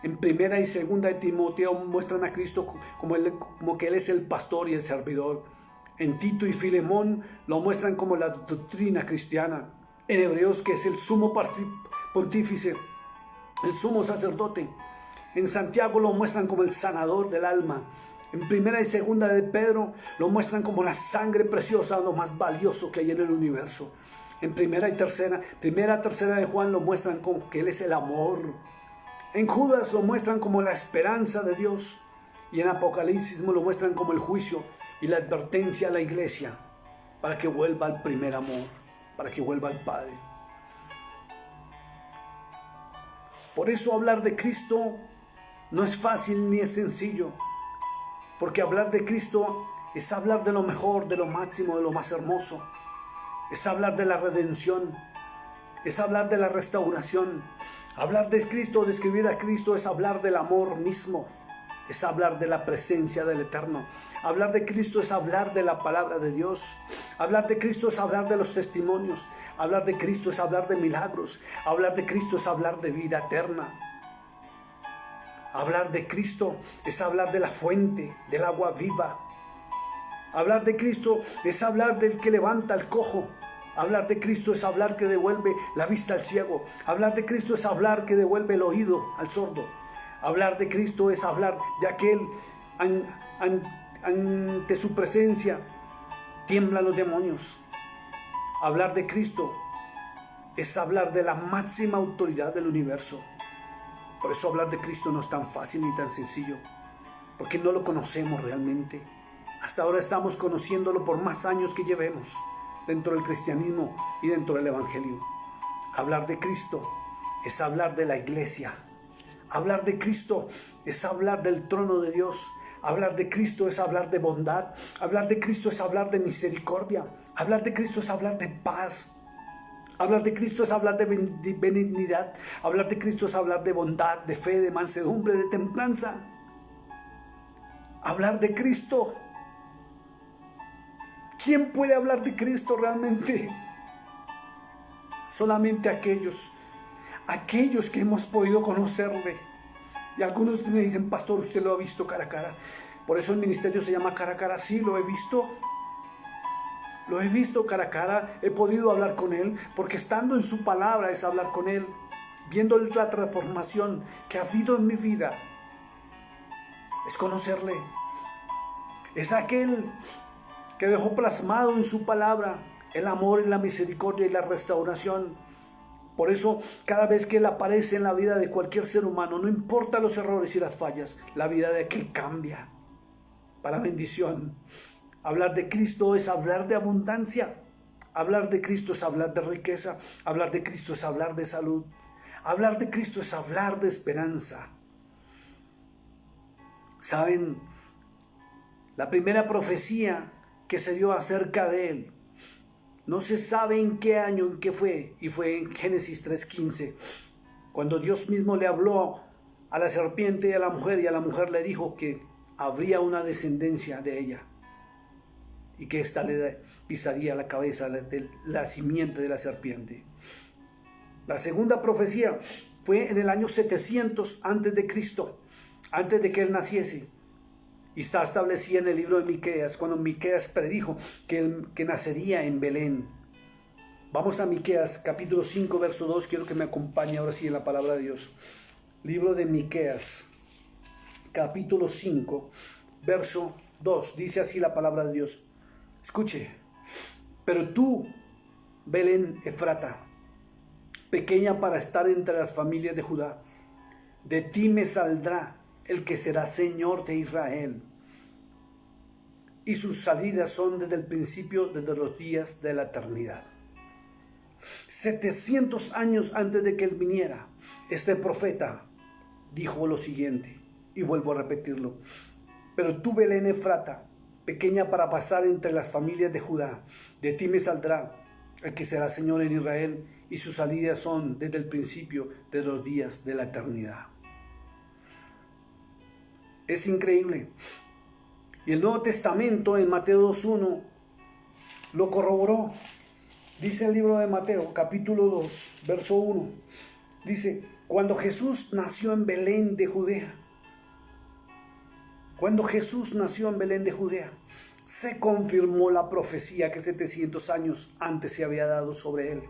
En primera y segunda de Timoteo muestran a Cristo como que Él es el pastor y el servidor. En Tito y Filemón lo muestran como la doctrina cristiana. En Hebreos, que es el sumo pontífice, el sumo sacerdote. En Santiago lo muestran como el sanador del alma. En primera y segunda de Pedro lo muestran como la sangre preciosa, lo más valioso que hay en el universo. En primera tercera de Juan lo muestran como que Él es el amor. En Judas lo muestran como la esperanza de Dios. Y en Apocalipsis lo muestran como el juicio y la advertencia a la iglesia para que vuelva al primer amor, para que vuelva al Padre. Por eso hablar de Cristo no es fácil ni es sencillo, porque hablar de Cristo es hablar de lo mejor, de lo máximo, de lo más hermoso. Es hablar de la redención, es hablar de la restauración. Hablar de Cristo, describir a Cristo, es hablar del amor mismo, es hablar de la presencia del Eterno. Hablar de Cristo es hablar de la palabra de Dios. Hablar de Cristo es hablar de los testimonios. Hablar de Cristo es hablar de milagros. Hablar de Cristo es hablar de vida eterna. Hablar de Cristo es hablar de la fuente, del agua viva. Hablar de Cristo es hablar del que levanta al cojo. Hablar de Cristo es hablar que devuelve la vista al ciego. Hablar de Cristo es hablar que devuelve el oído al sordo. Hablar de Cristo es hablar de aquel ante su presencia tiemblan los demonios. Hablar de Cristo es hablar de la máxima autoridad del universo. Por eso hablar de Cristo no es tan fácil ni tan sencillo, porque no lo conocemos realmente. Hasta ahora estamos conociéndolo por más años que llevemos dentro del cristianismo y dentro del evangelio. Hablar de Cristo es hablar de la iglesia. Hablar de Cristo es hablar del trono de Dios. Hablar de Cristo es hablar de bondad. Hablar de Cristo es hablar de misericordia. Hablar de Cristo es hablar de paz. Hablar de Cristo es hablar de benignidad. Hablar de Cristo es hablar de bondad, de fe, de mansedumbre, de templanza. Hablar de Cristo. ¿Quién puede hablar de Cristo realmente? Solamente aquellos que hemos podido conocerle. Y algunos me dicen, pastor, usted lo ha visto cara a cara. Por eso el ministerio se llama cara a cara. Sí, lo he visto. Lo he visto cara a cara, he podido hablar con Él, porque estando en su palabra es hablar con Él, viendo la transformación que ha habido en mi vida. Es conocerle. Es aquel que dejó plasmado en su palabra el amor y la misericordia y la restauración. Por eso, cada vez que Él aparece en la vida de cualquier ser humano, no importa los errores y las fallas, la vida de aquel cambia para bendición. Hablar de Cristo es hablar de abundancia. Hablar de Cristo es hablar de riqueza. Hablar de Cristo es hablar de salud. Hablar de Cristo es hablar de esperanza. ¿Saben? La primera profecía que se dio acerca de Él, no se sabe en qué año, en qué fue, y fue en Génesis 3:15, cuando Dios mismo le habló a la serpiente y a la mujer le dijo que habría una descendencia de ella, y que ésta le pisaría la cabeza de la simiente de la serpiente. La segunda profecía fue en el año 700 antes de Cristo, antes de que Él naciese. Y está establecida en el libro de Miqueas, cuando Miqueas predijo que nacería en Belén. Vamos a Miqueas, capítulo 5, verso 2. Quiero que me acompañe ahora sí en la palabra de Dios. Libro de Miqueas, capítulo 5, verso 2. Dice así la palabra de Dios. Escuche, pero tú, Belén Efrata, pequeña para estar entre las familias de Judá, de ti me saldrá el que será Señor de Israel, y sus salidas son desde el principio, desde los días de la eternidad. 700 años antes de que Él viniera, este profeta dijo lo siguiente, y vuelvo a repetirlo: pero tú, Belén Efrata, pequeña para pasar entre las familias de Judá, de ti me saldrá el que será Señor en Israel, y sus salidas son desde el principio de los días de la eternidad. Es increíble. Y el Nuevo Testamento en Mateo 2:1 lo corroboró. Dice el libro de Mateo, capítulo 2, verso 1. Dice, cuando Jesús nació en Belén de Judea, se confirmó la profecía que 700 años antes se había dado sobre Él.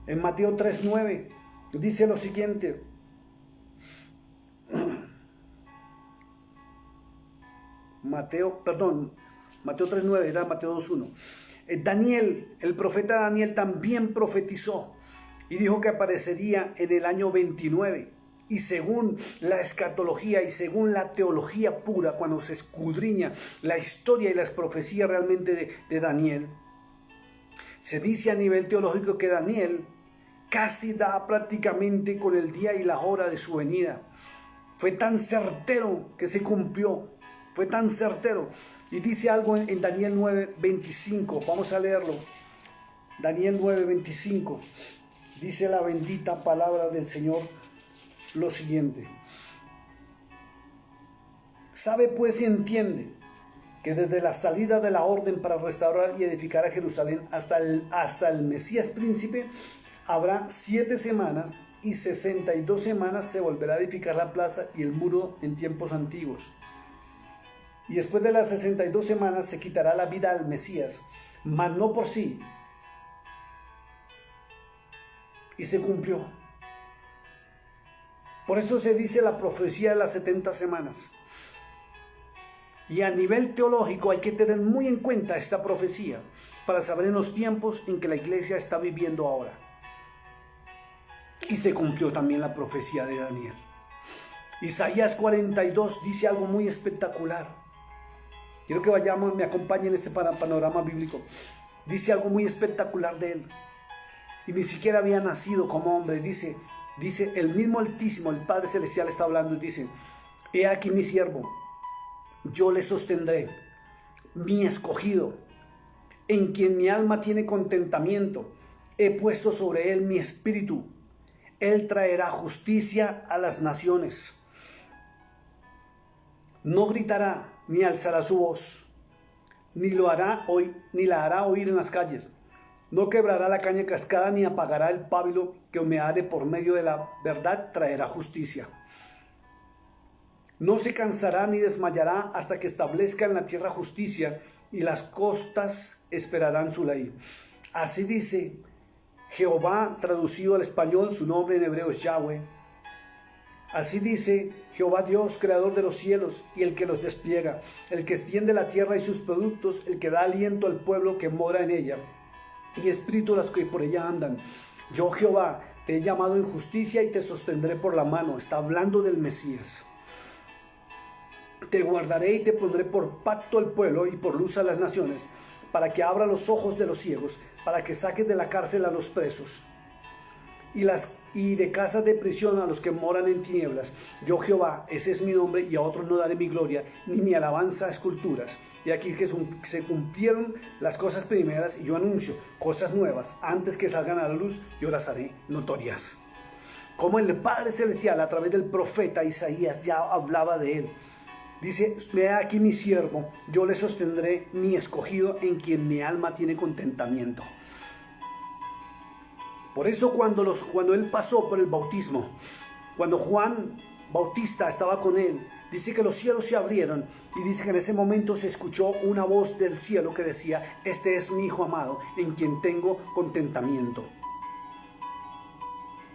En Mateo 3:9 dice lo siguiente. Mateo 3:9, era Mateo 2:1. Daniel, el profeta Daniel también profetizó y dijo que aparecería en el año 29. Y según la escatología y según la teología pura, cuando se escudriña la historia y las profecías realmente de Daniel, se dice a nivel teológico que Daniel casi da prácticamente con el día y la hora de su venida. Fue tan certero que se cumplió. Fue tan certero. Y dice algo en Daniel 9:25. Vamos a leerlo. Daniel 9:25. Dice la bendita palabra del Señor lo siguiente. Sabe pues y entiende que desde la salida de la orden para restaurar y edificar a Jerusalén hasta el Mesías príncipe, habrá 7 semanas y 62 semanas se volverá a edificar la plaza y el muro en tiempos antiguos. Y después de las 62 semanas se quitará la vida al Mesías, mas no por sí. Y se cumplió. Por eso se dice la profecía de las 70 semanas. Y a nivel teológico hay que tener muy en cuenta esta profecía para saber en los tiempos en que la iglesia está viviendo ahora. Y se cumplió también la profecía de Daniel. Isaías 42 dice algo muy espectacular. Quiero que me acompañen en este panorama bíblico. Dice algo muy espectacular de él. y ni siquiera había nacido como hombre. Dice el mismo Altísimo, el Padre Celestial está hablando y dice: he aquí mi siervo, yo le sostendré, mi escogido, en quien mi alma tiene contentamiento. He puesto sobre él mi espíritu. Él traerá justicia a las naciones. No gritará ni alzará su voz, ni la hará oír en las calles. No quebrará la caña cascada, ni apagará el pábilo que humeare. Por medio de la verdad traerá justicia. No se cansará ni desmayará hasta que establezca en la tierra justicia, y las costas esperarán su ley. Así dice Jehová, traducido al español, su nombre en hebreo es Yahweh. Así dice Jehová Dios, creador de los cielos y el que los despliega, el que extiende la tierra y sus productos, el que da aliento al pueblo que mora en ella, y espíritu a los que por ella andan. Yo, Jehová, te he llamado en justicia y te sostendré por la mano. Está hablando del Mesías. Te guardaré y te pondré por pacto al pueblo y por luz a las naciones, para que abra los ojos de los ciegos, para que saques de la cárcel a los presos, y de casas de prisión a los que moran en tinieblas. Yo, Jehová, ese es mi nombre, y a otros no daré mi gloria, ni mi alabanza a esculturas. Y aquí que se cumplieron las cosas primeras, y yo anuncio cosas nuevas. Antes que salgan a la luz, yo las haré notorias. Como el Padre Celestial, a través del profeta Isaías, ya hablaba de él. Dice: he aquí mi siervo, yo le sostendré, mi escogido, en quien mi alma tiene contentamiento. Por eso cuando él pasó por el bautismo, cuando Juan Bautista estaba con él, dice que los cielos se abrieron, y dice que en ese momento se escuchó una voz del cielo que decía: este es mi Hijo amado, en quien tengo contentamiento.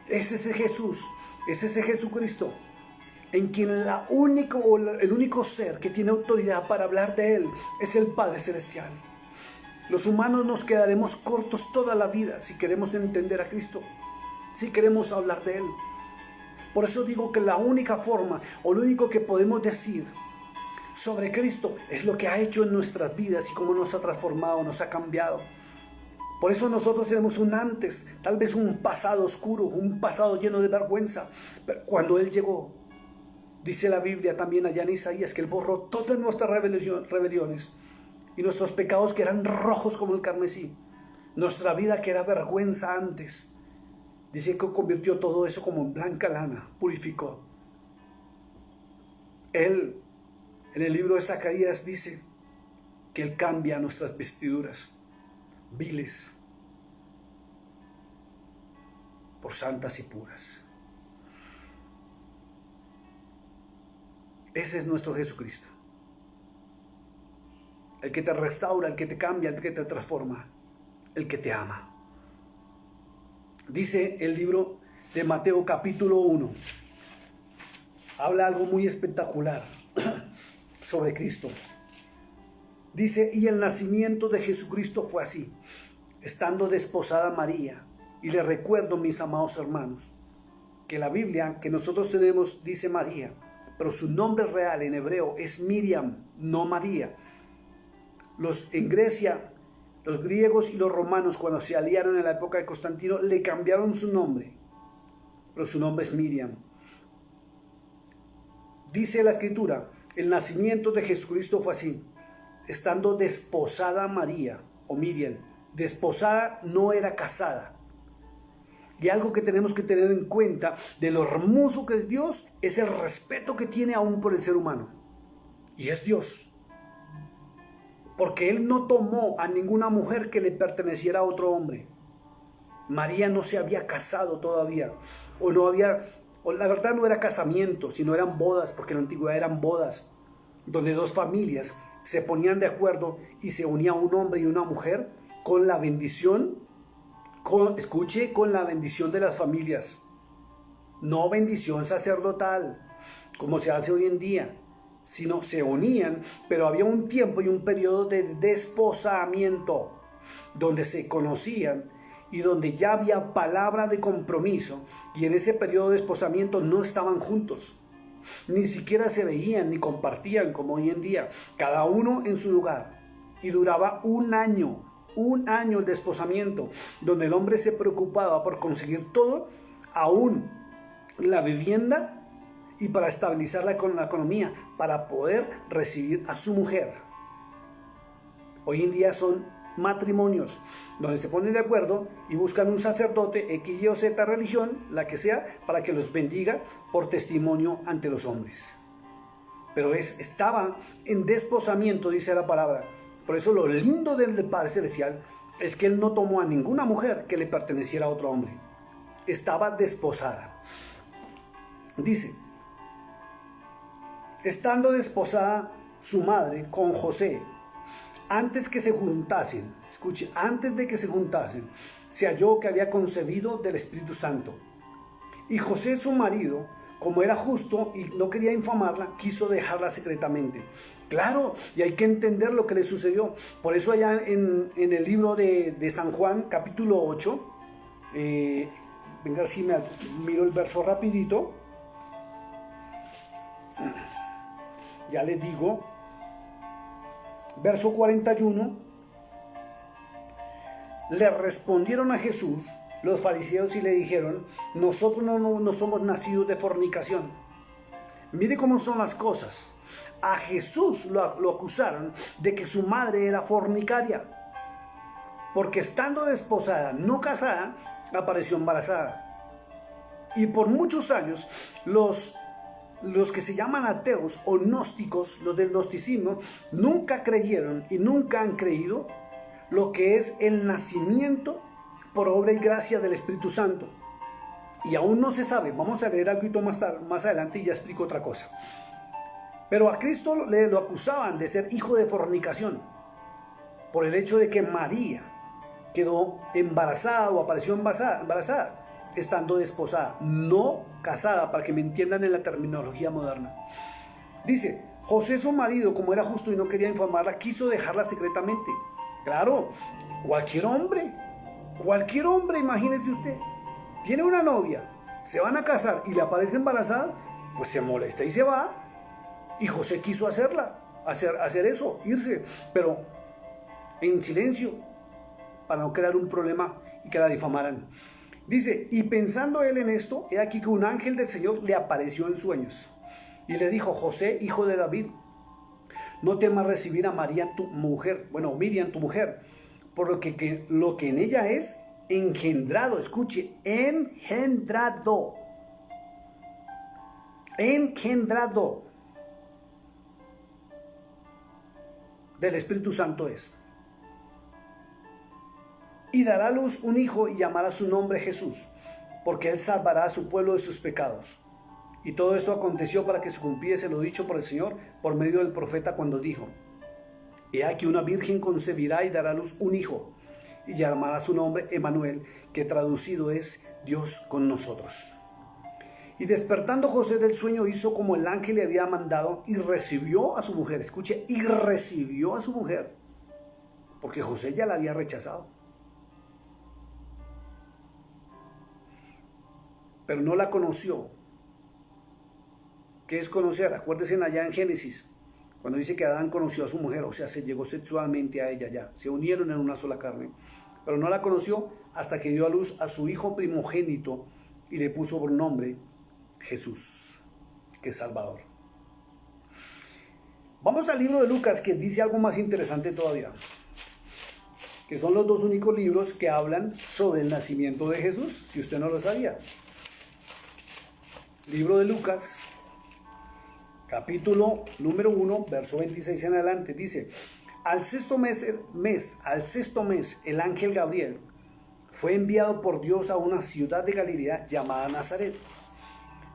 Es ese Jesús, es ese Jesucristo, en quien el único ser que tiene autoridad para hablar de él es el Padre Celestial. Los humanos nos quedaremos cortos toda la vida si queremos entender a Cristo, si queremos hablar de él. Por eso digo que la única forma, o lo único que podemos decir sobre Cristo, es lo que ha hecho en nuestras vidas y cómo nos ha transformado, nos ha cambiado. Por eso nosotros tenemos un antes, tal vez un pasado oscuro, un pasado lleno de vergüenza. Pero cuando él llegó, dice la Biblia también allá en Isaías, que él borró todas nuestras rebeliones y nuestros pecados que eran rojos como el carmesí. Nuestra vida que era vergüenza antes, dice que convirtió todo eso como en blanca lana, purificó. Él, en el libro de Zacarías, dice que él cambia nuestras vestiduras viles por santas y puras. Ese es nuestro Jesucristo, el que te restaura, el que te cambia, el que te transforma, el que te ama. Dice el libro de Mateo capítulo 1, habla algo muy espectacular sobre Cristo. Dice: y el nacimiento de Jesucristo fue así, estando desposada María. Y les recuerdo, mis amados hermanos, que la Biblia que nosotros tenemos dice María, pero su nombre real en hebreo es Miriam, no María. En Grecia, los griegos y los romanos, cuando se aliaron en la época de Constantino, le cambiaron su nombre, pero su nombre es Miriam. Dice la Escritura: el nacimiento de Jesucristo fue así, estando desposada María, o Miriam. Desposada no era casada. Y algo que tenemos que tener en cuenta de lo hermoso que es Dios, es el respeto que tiene aún por el ser humano. Y es Dios. Porque Él no tomó a ninguna mujer que le perteneciera a otro hombre. María no se había casado todavía. O la verdad no era casamiento, sino eran bodas, porque en la antigüedad eran bodas, donde dos familias se ponían de acuerdo y se unía un hombre y una mujer con la bendición, con la bendición de las familias. No bendición sacerdotal, como se hace hoy en día, sino se unían, pero había un tiempo y un periodo de desposamiento, donde se conocían y donde ya había palabra de compromiso, y en ese periodo de desposamiento no estaban juntos. Ni siquiera se veían ni compartían como hoy en día, cada uno en su lugar, y duraba un año. Un año el desposamiento, donde el hombre se preocupaba por conseguir todo, aún la vivienda, y para estabilizar con la economía, para poder recibir a su mujer. Hoy en día son matrimonios donde se ponen de acuerdo y buscan un sacerdote X, Y o Z religión, la que sea, para que los bendiga por testimonio ante los hombres. Pero estaba en desposamiento, dice la palabra. Por eso lo lindo del Padre Celestial es que Él no tomó a ninguna mujer que le perteneciera a otro hombre. Estaba desposada. Dice, estando desposada su madre con José, antes que se juntasen, escuche, antes de que se juntasen, se halló que había concebido del Espíritu Santo. Y José, su marido, como era justo y no quería infamarla, quiso dejarla secretamente. Claro, y hay que entender lo que le sucedió. Por eso allá en el libro de San Juan, capítulo 8, venga, si me miro el verso rapidito. Ya les digo, verso 41, le respondieron a Jesús los fariseos y le dijeron, nosotros no somos nacidos de fornicación. Mire cómo son las cosas. A Jesús lo acusaron de que su madre era fornicaria, porque estando desposada, no casada, apareció embarazada. Y por muchos años los que se llaman ateos o gnósticos, los del gnosticismo, nunca creyeron y nunca han creído lo que es el nacimiento por obra y gracia del Espíritu Santo. Y aún no se sabe, vamos a leer algo más adelante y ya explico otra cosa. Pero a Cristo lo acusaban de ser hijo de fornicación, por el hecho de que María quedó embarazada o apareció embarazada, estando desposada, no casada, para que me entiendan en la terminología moderna. Dice, José su marido, como era justo y no quería informarla, quiso dejarla secretamente. Claro, cualquier hombre, imagínese usted, tiene una novia, se van a casar y le aparece embarazada, pues se molesta y se va. Y José quiso hacer eso, irse, pero en silencio, para no crear un problema y que la difamaran. Dice, y pensando él en esto, he aquí que un ángel del Señor le apareció en sueños y le dijo, José, hijo de David, no temas recibir a María tu mujer, Miriam tu mujer, por lo que en ella es engendrado, escuche, engendrado del Espíritu Santo es. Y dará a luz un hijo y llamará su nombre Jesús, porque él salvará a su pueblo de sus pecados. Y todo esto aconteció para que se cumpliese lo dicho por el Señor por medio del profeta cuando dijo, he aquí una virgen concebirá y dará a luz un hijo, y llamará su nombre Emmanuel, que traducido es Dios con nosotros. Y despertando José del sueño hizo como el ángel le había mandado y recibió a su mujer. Escuche, y recibió a su mujer, porque José ya la había rechazado. Pero no la conoció. ¿Qué es conocer? Acuérdense allá en Génesis, cuando dice que Adán conoció a su mujer, o sea, se llegó sexualmente a ella ya, se unieron en una sola carne. Pero no la conoció hasta que dio a luz a su hijo primogénito y le puso por nombre Jesús, que es Salvador. Vamos al libro de Lucas, que dice algo más interesante todavía, que son los dos únicos libros que hablan sobre el nacimiento de Jesús, si usted no lo sabía. Libro de Lucas, capítulo número 1, verso 26 en adelante, dice, al sexto mes, el ángel Gabriel fue enviado por Dios a una ciudad de Galilea llamada Nazaret.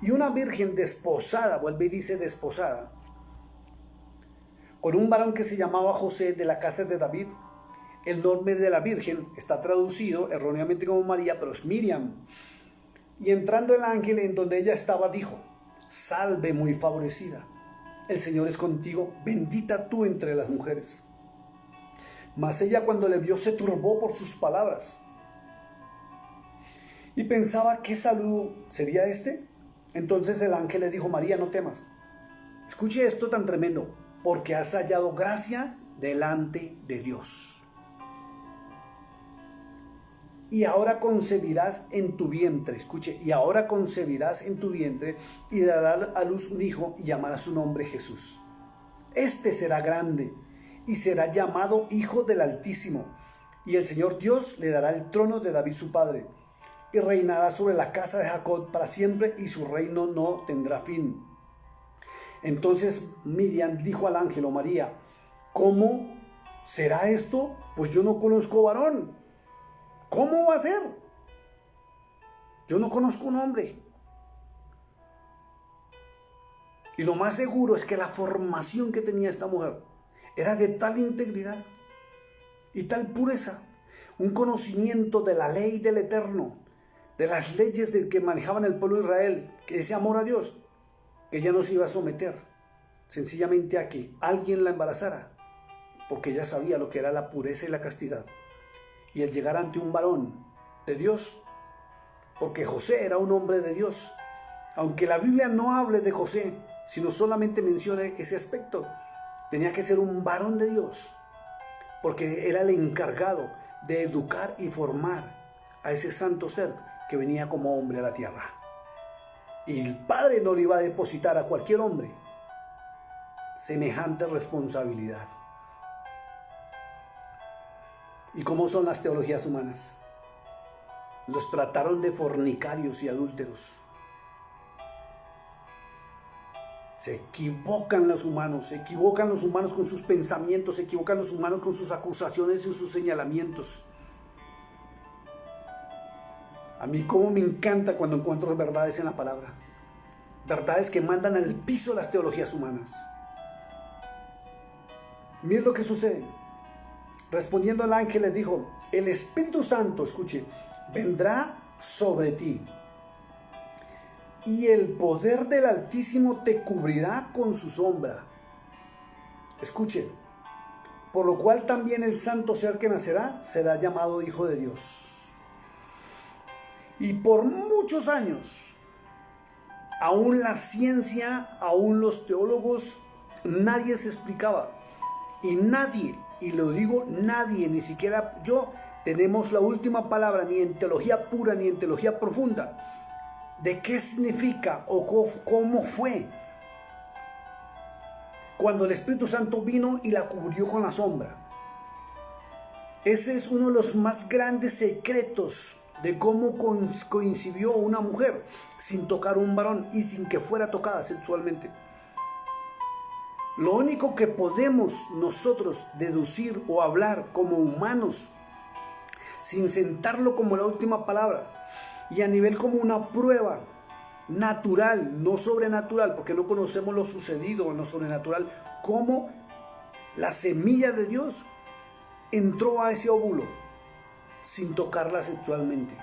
Y una virgen desposada, vuelve y dice desposada, con un varón que se llamaba José, de la casa de David. El nombre de la virgen está traducido erróneamente como María, pero es Miriam. Y entrando el ángel en donde ella estaba, dijo, salve muy favorecida, el Señor es contigo, bendita tú entre las mujeres. Mas ella cuando le vio se turbó por sus palabras y pensaba, ¿qué saludo sería este? Entonces el ángel le dijo, María, no temas. Escuche esto tan tremendo, porque has hallado gracia delante de Dios. y ahora concebirás en tu vientre, escuche, y ahora concebirás en tu vientre y darás a luz un hijo y llamarás su nombre Jesús. Este será grande y será llamado Hijo del Altísimo, y el Señor Dios le dará el trono de David su padre, y reinará sobre la casa de Jacob para siempre, y su reino no tendrá fin. Entonces Miriam dijo al ángel, o María, ¿cómo será esto? Pues yo no conozco varón. ¿Cómo va a ser? Yo no conozco un hombre. Y lo más seguro es que la formación que tenía esta mujer era de tal integridad y tal pureza, un conocimiento de la ley del Eterno, de las leyes que manejaban el pueblo de Israel, que ese amor a Dios, que ella no se iba a someter sencillamente a que alguien la embarazara, porque ella sabía lo que era la pureza y la castidad. Y el llegar ante un varón de Dios, porque José era un hombre de Dios, aunque la Biblia no hable de José, sino solamente mencione ese aspecto, tenía que ser un varón de Dios, porque era el encargado de educar y formar a ese santo ser que venía como hombre a la tierra. Y el Padre no le iba a depositar a cualquier hombre semejante responsabilidad. ¿Y cómo son las teologías humanas? Los trataron de fornicarios y adúlteros. Se equivocan los humanos con sus pensamientos, se equivocan los humanos con sus acusaciones y sus señalamientos. A mí cómo me encanta cuando encuentro verdades en la palabra. Verdades que mandan al piso las teologías humanas. Miren lo que sucede. Respondiendo al ángel le dijo, el Espíritu Santo, escuche, vendrá sobre ti, y el poder del Altísimo te cubrirá con su sombra. Escuche, por lo cual también el santo ser que nacerá será llamado Hijo de Dios. Y por muchos años, aún la ciencia, aún los teólogos, nadie se explicaba. Y nadie, y lo digo nadie, ni siquiera yo, tenemos la última palabra, ni en teología pura, ni en teología profunda, de qué significa o cómo fue cuando el Espíritu Santo vino y la cubrió con la sombra. Ese es uno de los más grandes secretos de cómo coincidió una mujer sin tocar un varón y sin que fuera tocada sexualmente. Lo único que podemos nosotros deducir o hablar como humanos, sin sentarlo como la última palabra, y a nivel como una prueba natural, no sobrenatural, porque no conocemos lo sucedido en lo sobrenatural, cómo la semilla de Dios entró a ese óvulo sin tocarla sexualmente.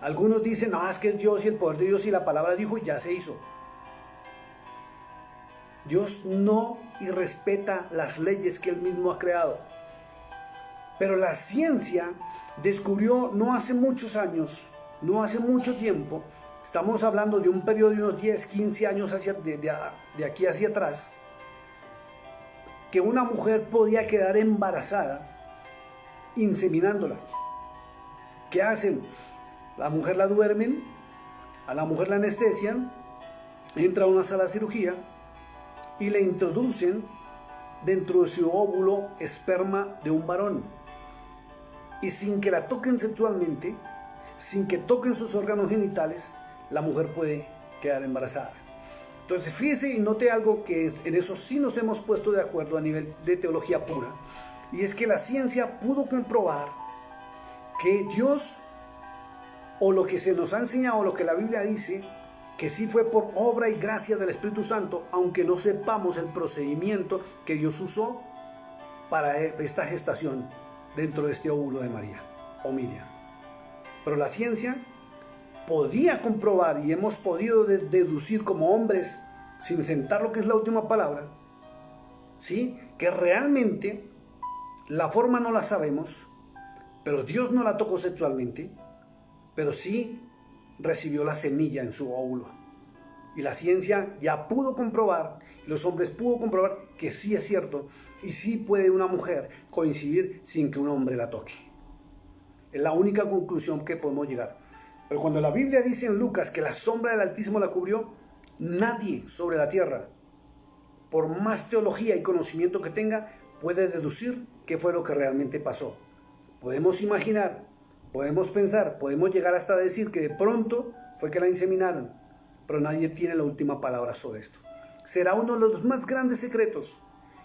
Algunos dicen, no, es que es Dios y el poder de Dios y la palabra dijo y ya se hizo. Dios no irrespeta las leyes que Él mismo ha creado. Pero la ciencia descubrió no hace muchos años, no hace mucho tiempo, estamos hablando de un periodo de unos 10, 15 años de aquí hacia atrás, que una mujer podía quedar embarazada inseminándola. ¿Qué hacen? La mujer la duermen, a la mujer la anestesian, entra a una sala de cirugía y le introducen dentro de su óvulo esperma de un varón. Y sin que la toquen sexualmente, sin que toquen sus órganos genitales, la mujer puede quedar embarazada. Entonces fíjese y note algo que en eso sí nos hemos puesto de acuerdo a nivel de teología pura, y es que la ciencia pudo comprobar que Dios, o lo que se nos ha enseñado, o lo que la Biblia dice, que sí fue por obra y gracia del Espíritu Santo, aunque no sepamos el procedimiento que Dios usó para esta gestación dentro de este óvulo de María o Miriam. Pero la ciencia podía comprobar, y hemos podido deducir como hombres, sin sentar lo que es la última palabra, ¿sí?, que realmente la forma no la sabemos, pero Dios no la tocó sexualmente, pero sí recibió la semilla en su óvulo. Y la ciencia ya pudo comprobar, y los hombres pudo comprobar que sí es cierto, y sí puede una mujer coincidir sin que un hombre la toque. Es la única conclusión que podemos llegar. Pero cuando la Biblia dice en Lucas que la sombra del Altísimo la cubrió, nadie sobre la tierra, por más teología y conocimiento que tenga, puede deducir qué fue lo que realmente pasó. Podemos imaginar, podemos pensar, podemos llegar hasta decir que de pronto fue que la inseminaron, pero nadie tiene la última palabra sobre esto. Será uno de los más grandes secretos,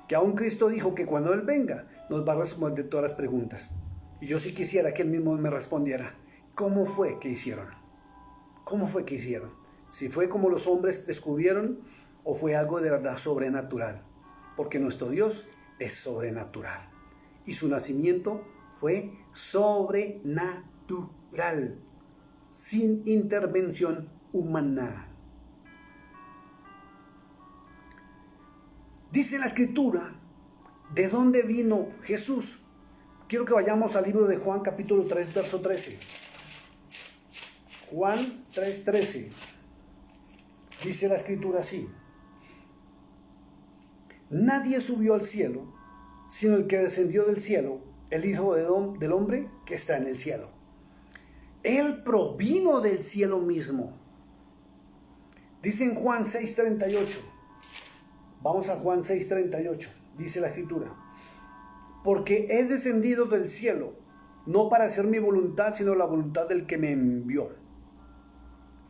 que aún Cristo dijo que cuando Él venga nos va a responder todas las preguntas. Y yo sí quisiera que Él mismo me respondiera, ¿cómo fue que hicieron? ¿Cómo fue que hicieron? Si fue como los hombres descubrieron o fue algo de verdad sobrenatural, porque nuestro Dios es sobrenatural y su nacimiento fue sobrenatural, sin intervención humana. Dice la Escritura, ¿de dónde vino Jesús? Quiero que vayamos al libro de Juan capítulo 3, verso 13. Juan 3:13. Dice la Escritura así: nadie subió al cielo, sino el que descendió del cielo, el Hijo del Hombre que está en el cielo. Él provino del cielo mismo. Dice en Juan 6:38. Vamos a Juan 6:38. Dice la Escritura: porque he descendido del cielo, no para hacer mi voluntad, sino la voluntad del que me envió.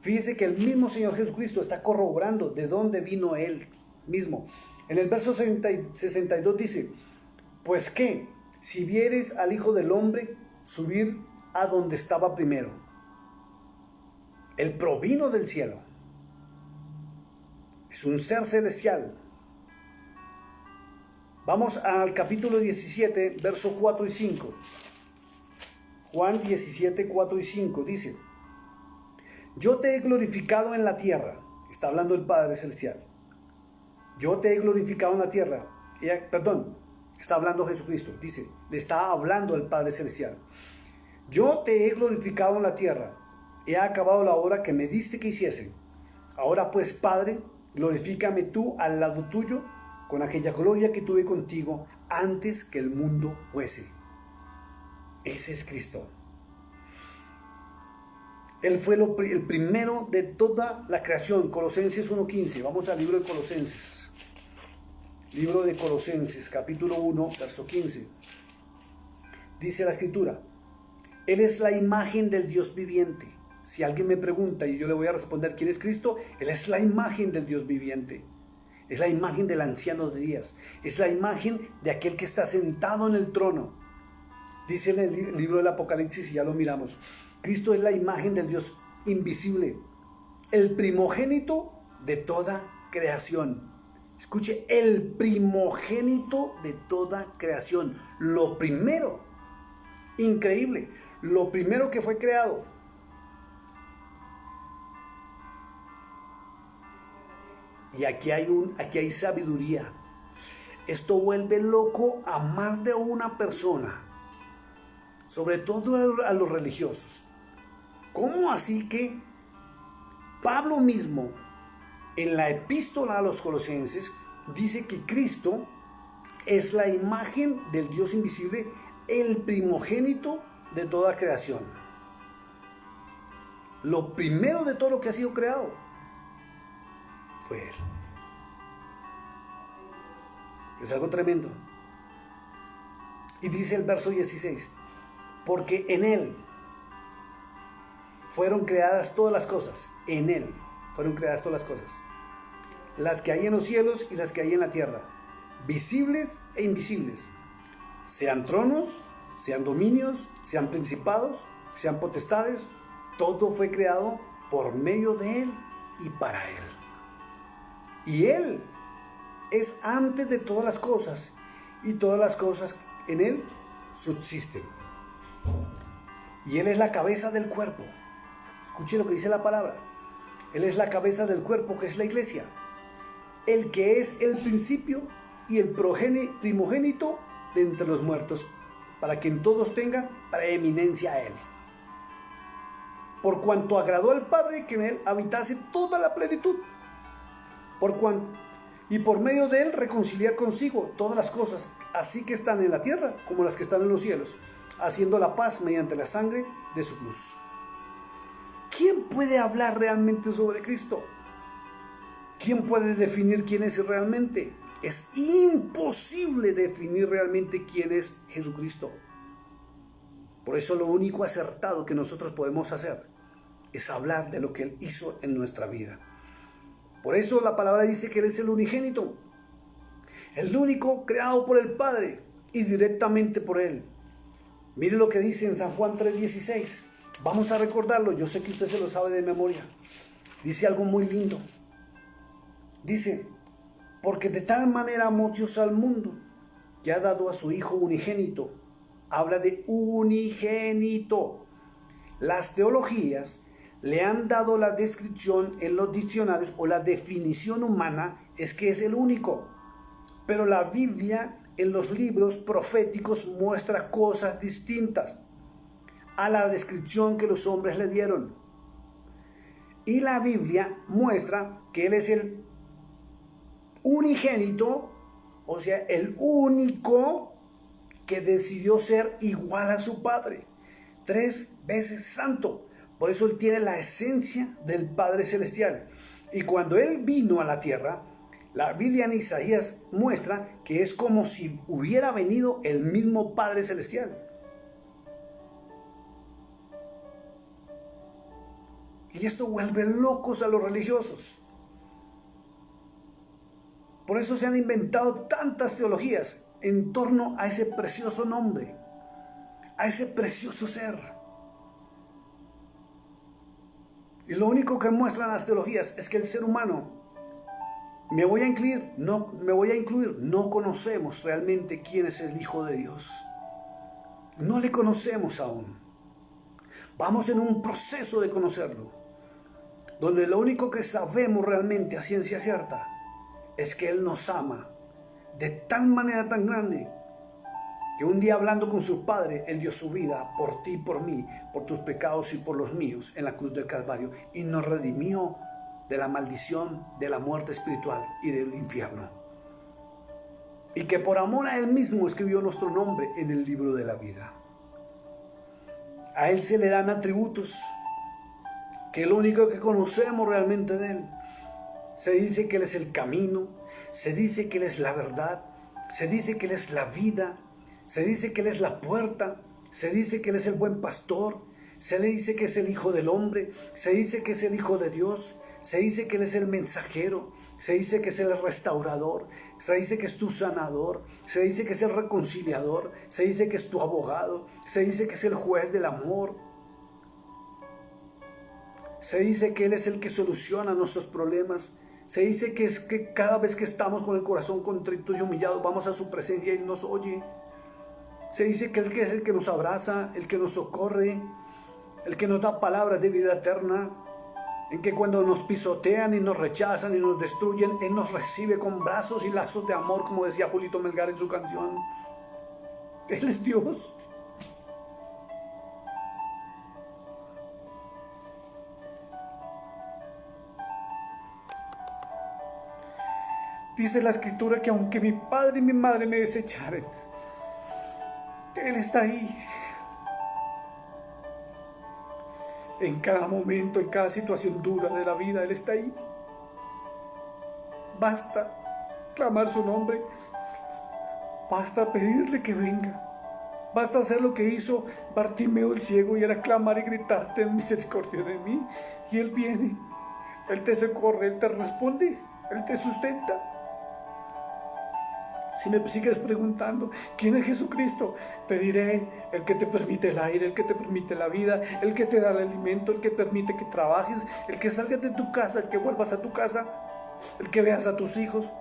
Fíjese que el mismo Señor Jesucristo está corroborando de dónde vino Él mismo. En el verso 62 dice: pues qué, si vieres al Hijo del Hombre subir a donde estaba primero. Él provino del cielo. Es un ser celestial. Vamos al capítulo 17, versos 4 y 5. Juan 17, 4 y 5 dice: yo te he glorificado en la tierra. Está hablando el Padre Celestial. Yo te he glorificado en la tierra. Está hablando Jesucristo. Dice, le está hablando el Padre Celestial. Yo te he glorificado en la tierra. He acabado la obra que me diste que hiciese. Ahora pues, Padre, glorifícame tú al lado tuyo con aquella gloria que tuve contigo antes que el mundo fuese. Ese es Cristo. Él fue el primero de toda la creación. Colosenses 1:15. Vamos al libro de Colosenses. Libro de Colosenses, capítulo 1, verso 15. Dice la Escritura: Él es la imagen del Dios viviente. Si alguien me pregunta y yo le voy a responder quién es Cristo, Él es la imagen del Dios viviente. Es la imagen del anciano de días. Es la imagen de aquel que está sentado en el trono. Dice en el libro del Apocalipsis, y ya lo miramos, Cristo es la imagen del Dios invisible, el primogénito de toda creación. Escuche, el primogénito de toda creación. Lo primero, increíble, lo primero que fue creado. Y aquí hay sabiduría. Esto vuelve loco a más de una persona, sobre todo a los religiosos. ¿Cómo así que Pablo mismo, en la epístola a los Colosenses, dice que Cristo es la imagen del Dios invisible, el primogénito de toda creación? Lo primero de todo lo que ha sido creado fue Él. Es algo tremendo. Y dice el verso 16: porque en Él fueron creadas todas las cosas. En Él fueron creadas todas las cosas. Las que hay en los cielos y las que hay en la tierra, visibles e invisibles. Sean tronos, sean dominios, sean principados, sean potestades. Todo fue creado por medio de Él y para Él. Y Él es antes de todas las cosas, y todas las cosas en Él subsisten. Y Él es la cabeza del cuerpo. Escuche lo que dice la palabra. Él es la cabeza del cuerpo, que es la iglesia. El que es el principio y el primogénito de entre los muertos, para que en todos tenga preeminencia a Él. Por cuanto agradó al Padre que en Él habitase toda la plenitud. Y por medio de Él reconciliar consigo todas las cosas, así que están en la tierra como las que están en los cielos, haciendo la paz mediante la sangre de su cruz. ¿Quién puede hablar realmente sobre Cristo? ¿Quién puede definir quién es realmente? Es imposible definir realmente quién es Jesucristo. Por eso lo único acertado que nosotros podemos hacer es hablar de lo que Él hizo en nuestra vida. Por eso la palabra dice que Él es el unigénito, el único creado por el Padre y directamente por Él. Mire lo que dice en San Juan 3:16. Vamos a recordarlo, yo sé que usted se lo sabe de memoria. Dice algo muy lindo. Dice, porque de tal manera amó Dios al mundo, que ha dado a su Hijo unigénito. Habla de unigénito. Las teologías le han dado la descripción en los diccionarios, o la definición humana es que es el único. Pero la Biblia en los libros proféticos muestra cosas distintas a la descripción que los hombres le dieron. Y la Biblia muestra que Él es el unigénito, o sea, el único que decidió ser igual a su Padre, 3 veces santo. Por eso Él tiene la esencia del Padre Celestial. Y cuando Él vino a la tierra, la Biblia en Isaías muestra que es como si hubiera venido el mismo Padre Celestial. Y esto vuelve locos a los religiosos. Por eso se han inventado tantas teologías en torno a ese precioso nombre, a ese precioso ser. Y lo único que muestran las teologías es que el ser humano, me voy a incluir, no conocemos realmente quién es el Hijo de Dios. No le conocemos aún. Vamos en un proceso de conocerlo, donde lo único que sabemos realmente a ciencia cierta es que Él nos ama de tal manera tan grande que un día, hablando con su Padre, Él dio su vida por ti y por mí, por tus pecados y por los míos en la cruz del Calvario, y nos redimió de la maldición, de la muerte espiritual y del infierno. Y que por amor a Él mismo escribió nuestro nombre en el libro de la vida. A Él se le dan atributos que es lo único que conocemos realmente de Él. Se dice que Él es el camino, se dice que Él es la verdad, se dice que Él es la vida, se dice que Él es la puerta, se dice que Él es el buen pastor, se le dice que es el Hijo del Hombre, se dice que es el Hijo de Dios, se dice que Él es el mensajero, se dice que es el restaurador, se dice que es tu sanador, se dice que es el reconciliador, se dice que es tu abogado, se dice que es el juez del amor. Se dice que Él es el que soluciona nuestros problemas. Se dice que es que cada vez que estamos con el corazón contrito y humillado, vamos a su presencia y Él nos oye. Se dice que Él es el que nos abraza, el que nos socorre, el que nos da palabras de vida eterna. En que cuando nos pisotean y nos rechazan y nos destruyen, Él nos recibe con brazos y lazos de amor, como decía Julito Melgar en su canción. Él es Dios. Dice la Escritura que aunque mi padre y mi madre me desecharen, Él está ahí. En cada momento, en cada situación dura de la vida, Él está ahí. Basta clamar su nombre. Basta pedirle que venga. Basta hacer lo que hizo Bartimeo el ciego, y era clamar y gritar: ten misericordia de mí. Y Él viene. Él te socorre, Él te responde, Él te sustenta. Si me sigues preguntando quién es Jesucristo, te diré: el que te permite el aire, el que te permite la vida, el que te da el alimento, el que permite que trabajes, el que salgas de tu casa, el que vuelvas a tu casa, el que veas a tus hijos,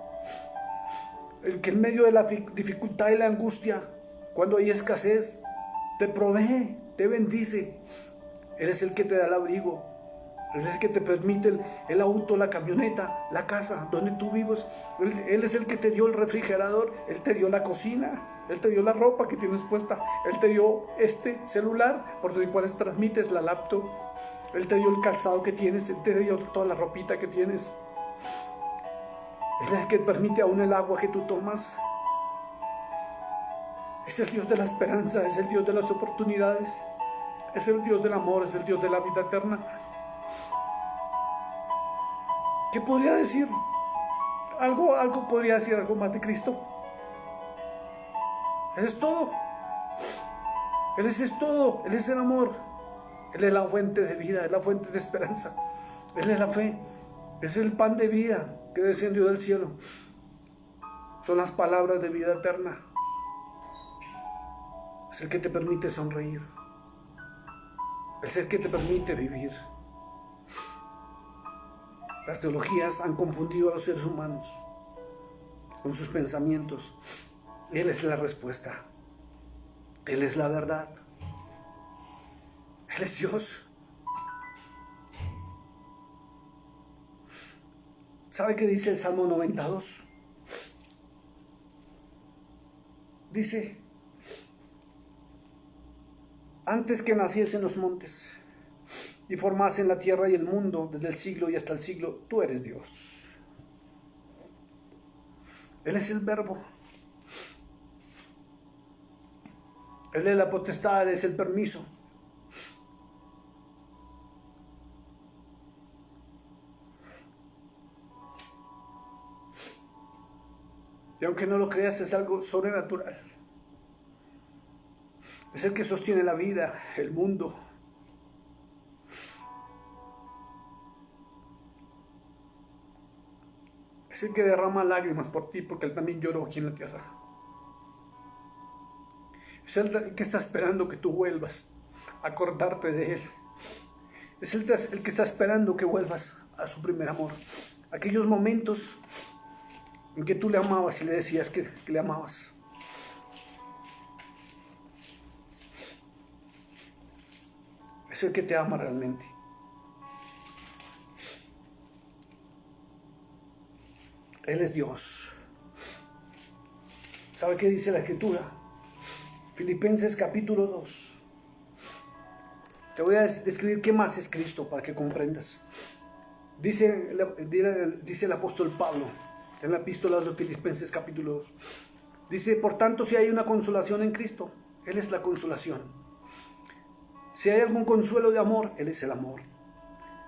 el que en medio de la dificultad y la angustia, cuando hay escasez, te provee, te bendice. Él es el que te da el abrigo. Él es el que te permite el auto, la camioneta, la casa donde tú vives. Él es el que te dio el refrigerador. Él te dio la cocina. Él te dio la ropa que tienes puesta. Él te dio este celular por el cual transmites, la laptop. Él te dio el calzado que tienes. Él te dio toda la ropita que tienes. Él es el que permite aún el agua que tú tomas. Es el Dios de la esperanza, es el Dios de las oportunidades, es el Dios del amor, es el Dios de la vida eterna. ¿Qué podría decir? Algo podría decir algo más de Cristo. Él es todo. Él es todo. Él es el amor. Él es la fuente de vida, es la fuente de esperanza. Él es la fe. Es el pan de vida que descendió del cielo. Son las palabras de vida eterna. Es el que te permite sonreír. Es el que te permite vivir. Las teologías han confundido a los seres humanos con sus pensamientos. Él es la respuesta. Él es la verdad. Él es Dios. ¿Sabe qué dice el Salmo 92? Dice: antes que naciesen los montes y formasen la tierra y el mundo, desde el siglo y hasta el siglo, tú eres Dios. Él es el Verbo. Él es la potestad, es el permiso. Y aunque no lo creas, es algo sobrenatural. Es el que sostiene la vida, el mundo. Es el que derrama lágrimas por ti, porque Él también lloró aquí en la tierra. Es el que está esperando que tú vuelvas a acordarte de Él. Es el que está esperando que vuelvas a su primer amor. Aquellos momentos en que tú le amabas y le decías que le amabas. Es el que te ama realmente. Él es Dios. ¿Sabe qué dice la Escritura? Filipenses capítulo 2. Te voy a describir qué más es Cristo para que comprendas. Dice el apóstol Pablo en la epístola de los Filipenses capítulo 2. Dice: por tanto, si hay una consolación en Cristo, Él es la consolación. Si hay algún consuelo de amor, Él es el amor.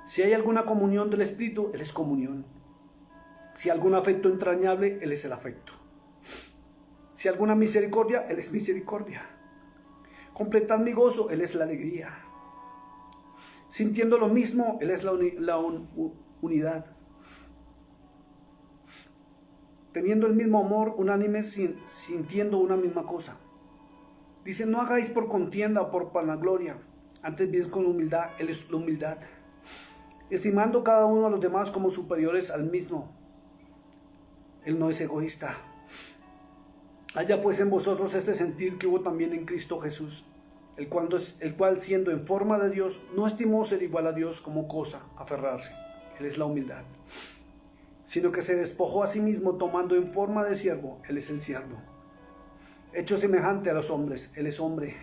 Si hay alguna comunión del Espíritu, Él es comunión. Si hay algún afecto entrañable, Él es el afecto. Si hay alguna misericordia, Él es misericordia. Completad mi gozo, Él es la alegría. Sintiendo lo mismo, Él es la unidad. Teniendo el mismo amor, unánimes, sintiendo una misma cosa. Dice: no hagáis por contienda o por vanagloria, antes bien con humildad. Él es la humildad. Estimando cada uno a los demás como superiores al mismo. Él no es egoísta. Haya pues en vosotros este sentir que hubo también en Cristo Jesús, el cual siendo en forma de Dios, no estimó ser igual a Dios como cosa a aferrarse. Él es la humildad. Sino que se despojó a sí mismo, tomando en forma de siervo. Él es el siervo. Hecho semejante a los hombres, Él es hombre.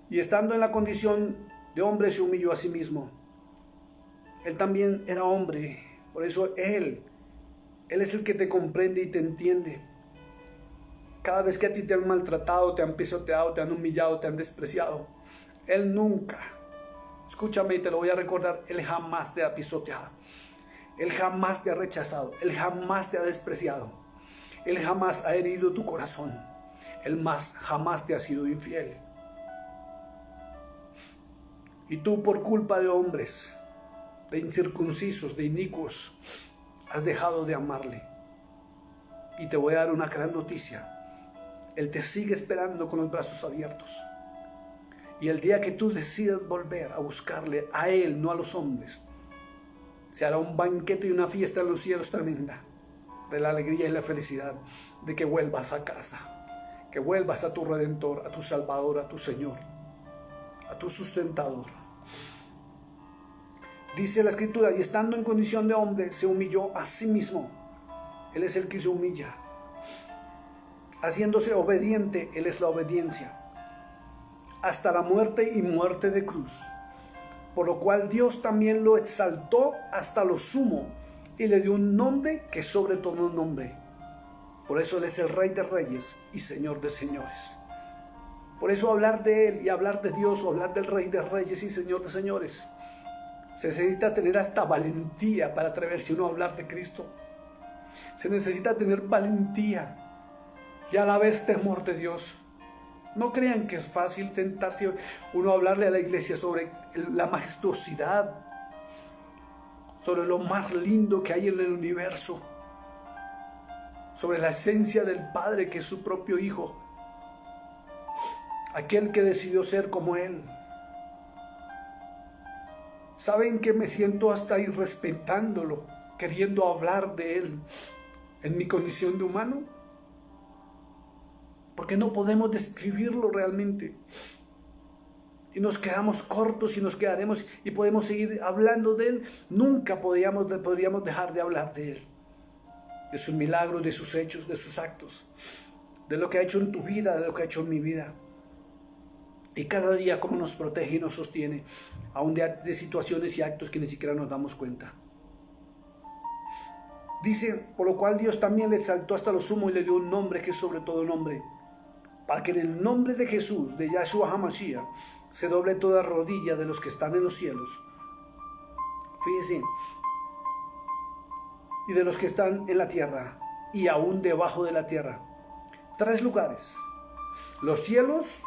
Y estando en la condición de hombre, se humilló a sí mismo. Él también era hombre. Por eso Él es el que te comprende y te entiende. Cada vez que a ti te han maltratado, te han pisoteado, te han humillado, te han despreciado, Él nunca, escúchame y te lo voy a recordar, Él jamás te ha pisoteado. Él jamás te ha rechazado. Él jamás te ha despreciado. Él jamás ha herido tu corazón. Él jamás te ha sido infiel. Y tú, por culpa de hombres, de incircuncisos, de inicuos, has dejado de amarle. Y te voy a dar una gran noticia. Él te sigue esperando con los brazos abiertos. Y el día que tú decidas volver a buscarle a Él, no a los hombres, se hará un banquete y una fiesta en los cielos tremenda, de la alegría y la felicidad de que vuelvas a casa, que vuelvas a tu Redentor, a tu Salvador, a tu Señor, a tu sustentador. Dice la Escritura: y estando en condición de hombre, se humilló a sí mismo. Él es el que se humilla. Haciéndose obediente, Él es la obediencia, hasta la muerte y muerte de cruz. Por lo cual Dios también lo exaltó hasta lo sumo y le dio un nombre que sobre todo nombre. Por eso Él es el Rey de Reyes y Señor de Señores. Por eso hablar de Él y hablar de Dios o hablar del Rey de Reyes y Señor de Señores, se necesita tener hasta valentía para atreverse uno a hablar de Cristo. Se necesita tener valentía y a la vez temor de Dios. No crean que es fácil sentarse uno a hablarle a la iglesia sobre la majestuosidad, sobre lo más lindo que hay en el universo, sobre la esencia del Padre que es su propio Hijo, aquel que decidió ser como Él. ¿Saben que me siento hasta irrespetándolo, queriendo hablar de Él en mi condición de humano? Porque no podemos describirlo realmente. Y nos quedamos cortos y nos quedaremos y podemos seguir hablando de Él. Nunca podríamos dejar de hablar de Él, de sus milagros, de sus hechos, de sus actos, de lo que ha hecho en tu vida, de lo que ha hecho en mi vida. Y cada día cómo nos protege y nos sostiene, aún de situaciones y actos que ni siquiera nos damos cuenta. Dice, por lo cual Dios también le exaltó hasta lo sumo y le dio un nombre que es sobre todo nombre, para que en el nombre de Jesús, de Yahshua HaMashiach, se doble toda rodilla de los que están en los cielos. Fíjense, y de los que están en la tierra, y aún debajo de la tierra. 3 lugares: los cielos,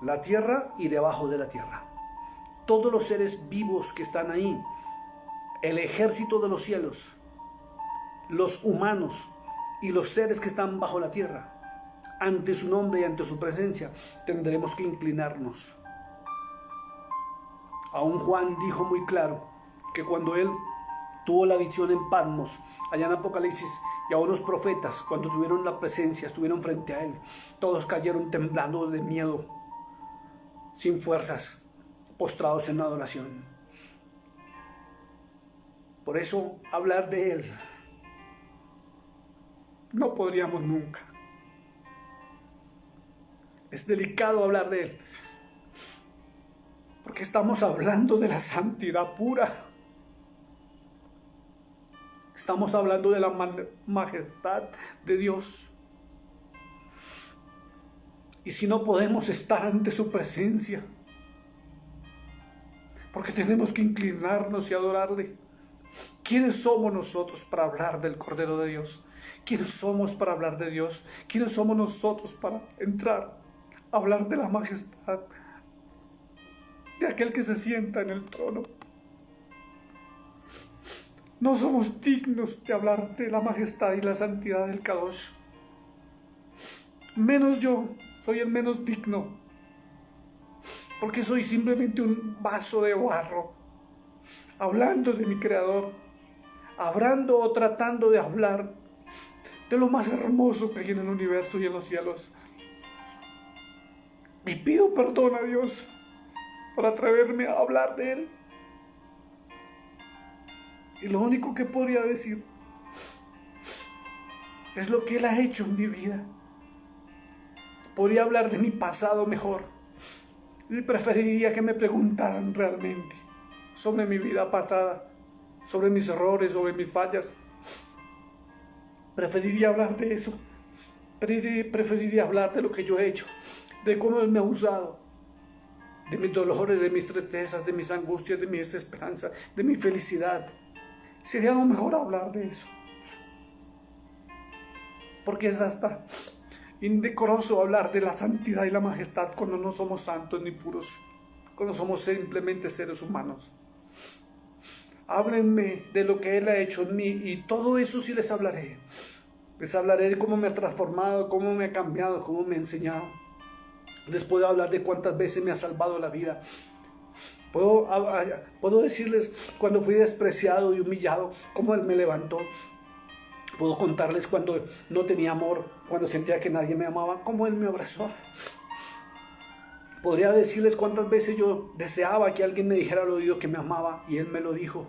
la tierra y debajo de la tierra. Todos los seres vivos que están ahí, el ejército de los cielos, los humanos y los seres que están bajo la tierra, ante su nombre y ante su presencia, tendremos que inclinarnos. Aún Juan dijo muy claro que cuando él tuvo la visión en Patmos, allá en Apocalipsis, y a unos profetas, cuando tuvieron la presencia, estuvieron frente a él, todos cayeron temblando de miedo, sin fuerzas, postrados en adoración. Por eso hablar de Él no podríamos nunca. Es delicado hablar de Él, porque estamos hablando de la santidad pura. Estamos hablando de la majestad de Dios. Y si no podemos estar ante su presencia, porque tenemos que inclinarnos y adorarle. ¿Quiénes somos nosotros para hablar del Cordero de Dios? ¿Quiénes somos para hablar de Dios? ¿Quiénes somos nosotros para entrar a hablar de la majestad de aquel que se sienta en el trono? No somos dignos de hablar de la majestad y la santidad del Kadosh. Menos yo, soy el menos digno, porque soy simplemente un vaso de barro, hablando de mi Creador, hablando o tratando de hablar de lo más hermoso que hay en el universo y en los cielos. Y pido perdón a Dios por atreverme a hablar de Él. Y lo único que podría decir es lo que Él ha hecho en mi vida. Podría hablar de mi pasado mejor. Y preferiría que me preguntaran realmente sobre mi vida pasada, sobre mis errores, sobre mis fallas. Preferiría hablar de eso. Preferiría hablar de lo que yo he hecho, de cómo Él me ha usado, de mis dolores, de mis tristezas, de mis angustias, de mi desesperanza, de mi felicidad. Sería lo mejor hablar de eso, porque es hasta indecoroso hablar de la santidad y la majestad cuando no somos santos ni puros, cuando somos simplemente seres humanos. Háblenme de lo que Él ha hecho en mí y todo eso sí les hablaré. Les hablaré de cómo me ha transformado, cómo me ha cambiado, cómo me ha enseñado. Les puedo hablar de cuántas veces me ha salvado la vida. Puedo decirles cuando fui despreciado y humillado, cómo Él me levantó. Puedo contarles cuando no tenía amor, cuando sentía que nadie me amaba, cómo Él me abrazó. Podría decirles cuántas veces yo deseaba que alguien me dijera al oído que me amaba y Él me lo dijo.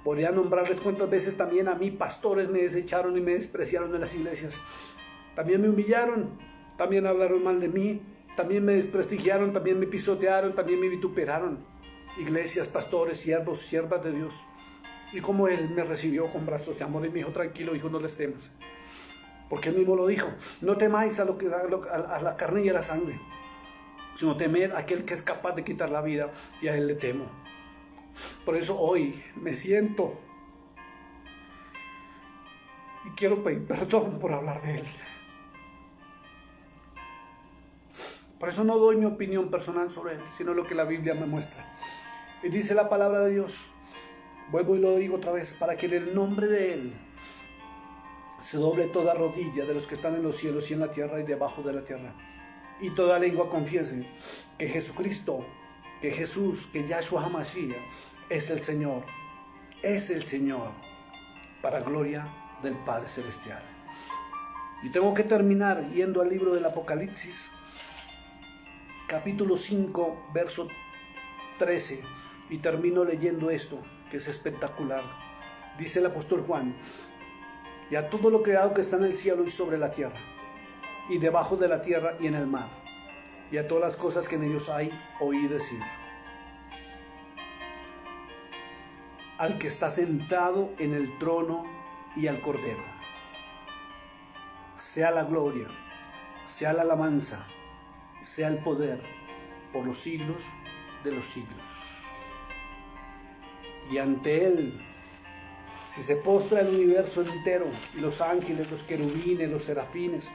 Podría nombrarles cuántas veces también a mí pastores me desecharon y me despreciaron en las iglesias. También me humillaron, también hablaron mal de mí, también me desprestigiaron, también me pisotearon, también me vituperaron. Iglesias, pastores, siervos, siervas de Dios. Y como Él me recibió con brazos de amor y me dijo, tranquilo hijo, no les temas. Porque Él mismo lo dijo, no temáis a la carne y a la sangre. sino temer a aquel que es capaz de quitar la vida, y a Él le temo. Por eso hoy me siento y quiero pedir perdón por hablar de Él. Por eso no doy mi opinión personal sobre Él, sino lo que la Biblia me muestra. Y dice la palabra de Dios, vuelvo y lo digo otra vez, para que en el nombre de Él se doble toda rodilla de los que están en los cielos y en la tierra y debajo de la tierra, y toda lengua confiese que Jesucristo, que Jesús, que Yahshua HaMashiach es el Señor, para gloria del Padre Celestial. Y tengo que terminar yendo al libro del Apocalipsis, capítulo 5, verso 13, y termino leyendo esto, que es espectacular. Dice el apóstol Juan: y a todo lo creado que está en el cielo y sobre la tierra, y debajo de la tierra y en el mar, y a todas las cosas que en ellos hay, oí decir: al que está sentado en el trono y al Cordero, sea la gloria, sea la alabanza, sea el poder, por los siglos de los siglos. Y ante Él, si se postra el universo entero, y los ángeles, los querubines, los serafines,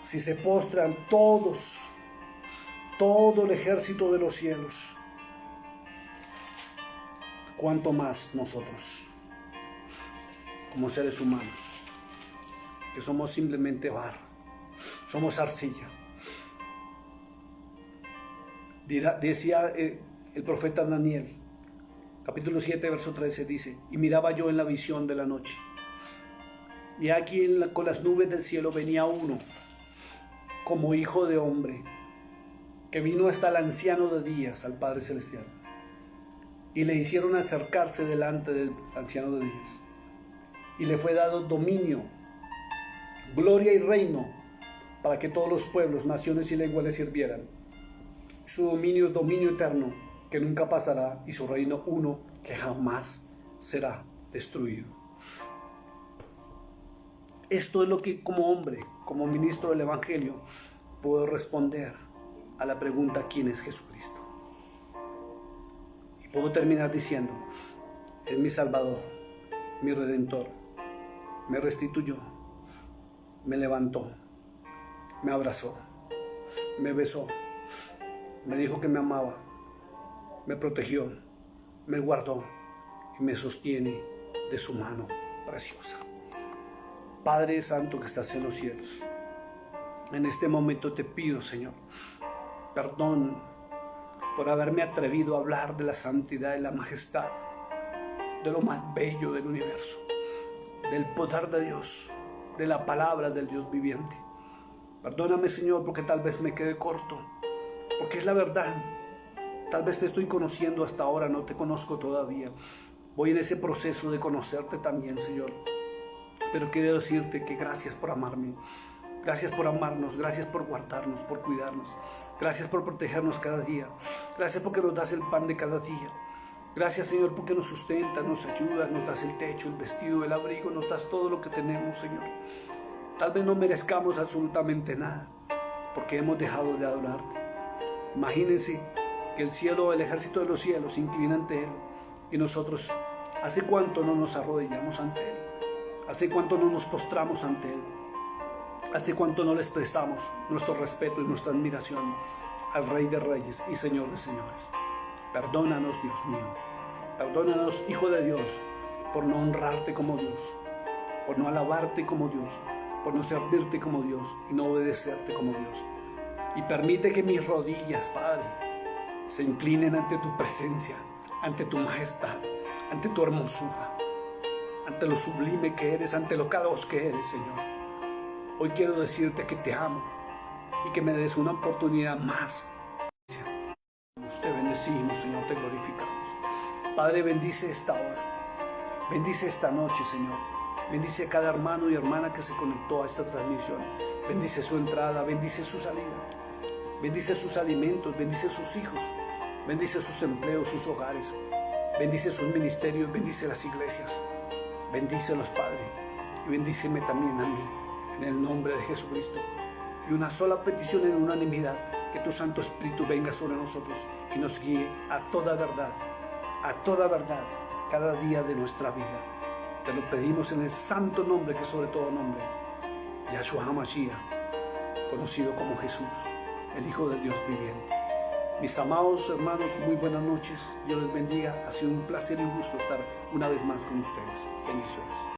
si se postran todos, todo el ejército de los cielos, cuánto más nosotros, como seres humanos, que somos simplemente barro, somos arcilla. Decía el profeta Daniel, capítulo 7, verso 13, dice: y miraba yo en la visión de la noche, y aquí con las nubes del cielo venía uno, como hijo de hombre, que vino hasta el anciano de días, al Padre Celestial, y le hicieron acercarse delante del anciano de días, y le fue dado dominio, gloria y reino, para que todos los pueblos, naciones y lenguas le sirvieran. Su dominio es dominio eterno, que nunca pasará, y su reino uno, que jamás será destruido. Esto es lo que como hombre, como ministro del Evangelio, puedo responder a la pregunta: ¿quién es Jesucristo? Y puedo terminar diciendo: es mi Salvador, mi Redentor, me restituyó, me levantó, me abrazó, me besó, me dijo que me amaba, me protegió, me guardó y me sostiene de su mano preciosa. Padre Santo que estás en los cielos, en este momento te pido, Señor, perdón por haberme atrevido a hablar de la santidad y la majestad, de lo más bello del universo, del poder de Dios, de la palabra del Dios viviente. Perdóname, Señor, porque tal vez me quedé corto, porque es la verdad. Tal vez te estoy conociendo hasta ahora, no te conozco todavía. Voy en ese proceso de conocerte también, Señor. Pero quiero decirte que gracias por amarme, gracias por amarnos, gracias por guardarnos, por cuidarnos, gracias por protegernos cada día, gracias porque nos das el pan de cada día. Gracias, Señor, porque nos sustentas, nos ayudas, nos das el techo, el vestido, el abrigo, nos das todo lo que tenemos, Señor. Tal vez no merezcamos absolutamente nada, porque hemos dejado de adorarte. Imagínense que el cielo, el ejército de los cielos se inclina ante Él, y nosotros, ¿hace cuánto no nos arrodillamos ante Él? ¿Hace cuánto no nos postramos ante Él? ¿Hace cuánto no le expresamos nuestro respeto y nuestra admiración al Rey de Reyes y Señor de Señores? Perdónanos, Dios mío. Perdónanos, Hijo de Dios, por no honrarte como Dios, por no alabarte como Dios, por no servirte como Dios y no obedecerte como Dios. Y permite que mis rodillas, Padre, se inclinen ante tu presencia, ante tu majestad, ante tu hermosura, ante lo sublime que eres, ante lo caros que eres, Señor. Hoy quiero decirte que te amo y que me des una oportunidad más. Te bendecimos, Señor, te glorificamos. Padre, bendice esta hora, bendice esta noche, Señor. Bendice a cada hermano y hermana que se conectó a esta transmisión. Bendice su entrada, bendice su salida. Bendice sus alimentos, bendice sus hijos, bendice sus empleos, sus hogares. Bendice sus ministerios, bendice las iglesias. Bendícelos, Padre, y bendíceme también a mí, en el nombre de Jesucristo. Y una sola petición en unanimidad: que tu Santo Espíritu venga sobre nosotros y nos guíe a toda verdad, cada día de nuestra vida. Te lo pedimos en el santo nombre que sobre todo nombre, Yahshua HaMashiach, conocido como Jesús, el Hijo de Dios viviente. Mis amados hermanos, muy buenas noches. Dios les bendiga. Ha sido un placer y un gusto estar una vez más con ustedes. Bendiciones.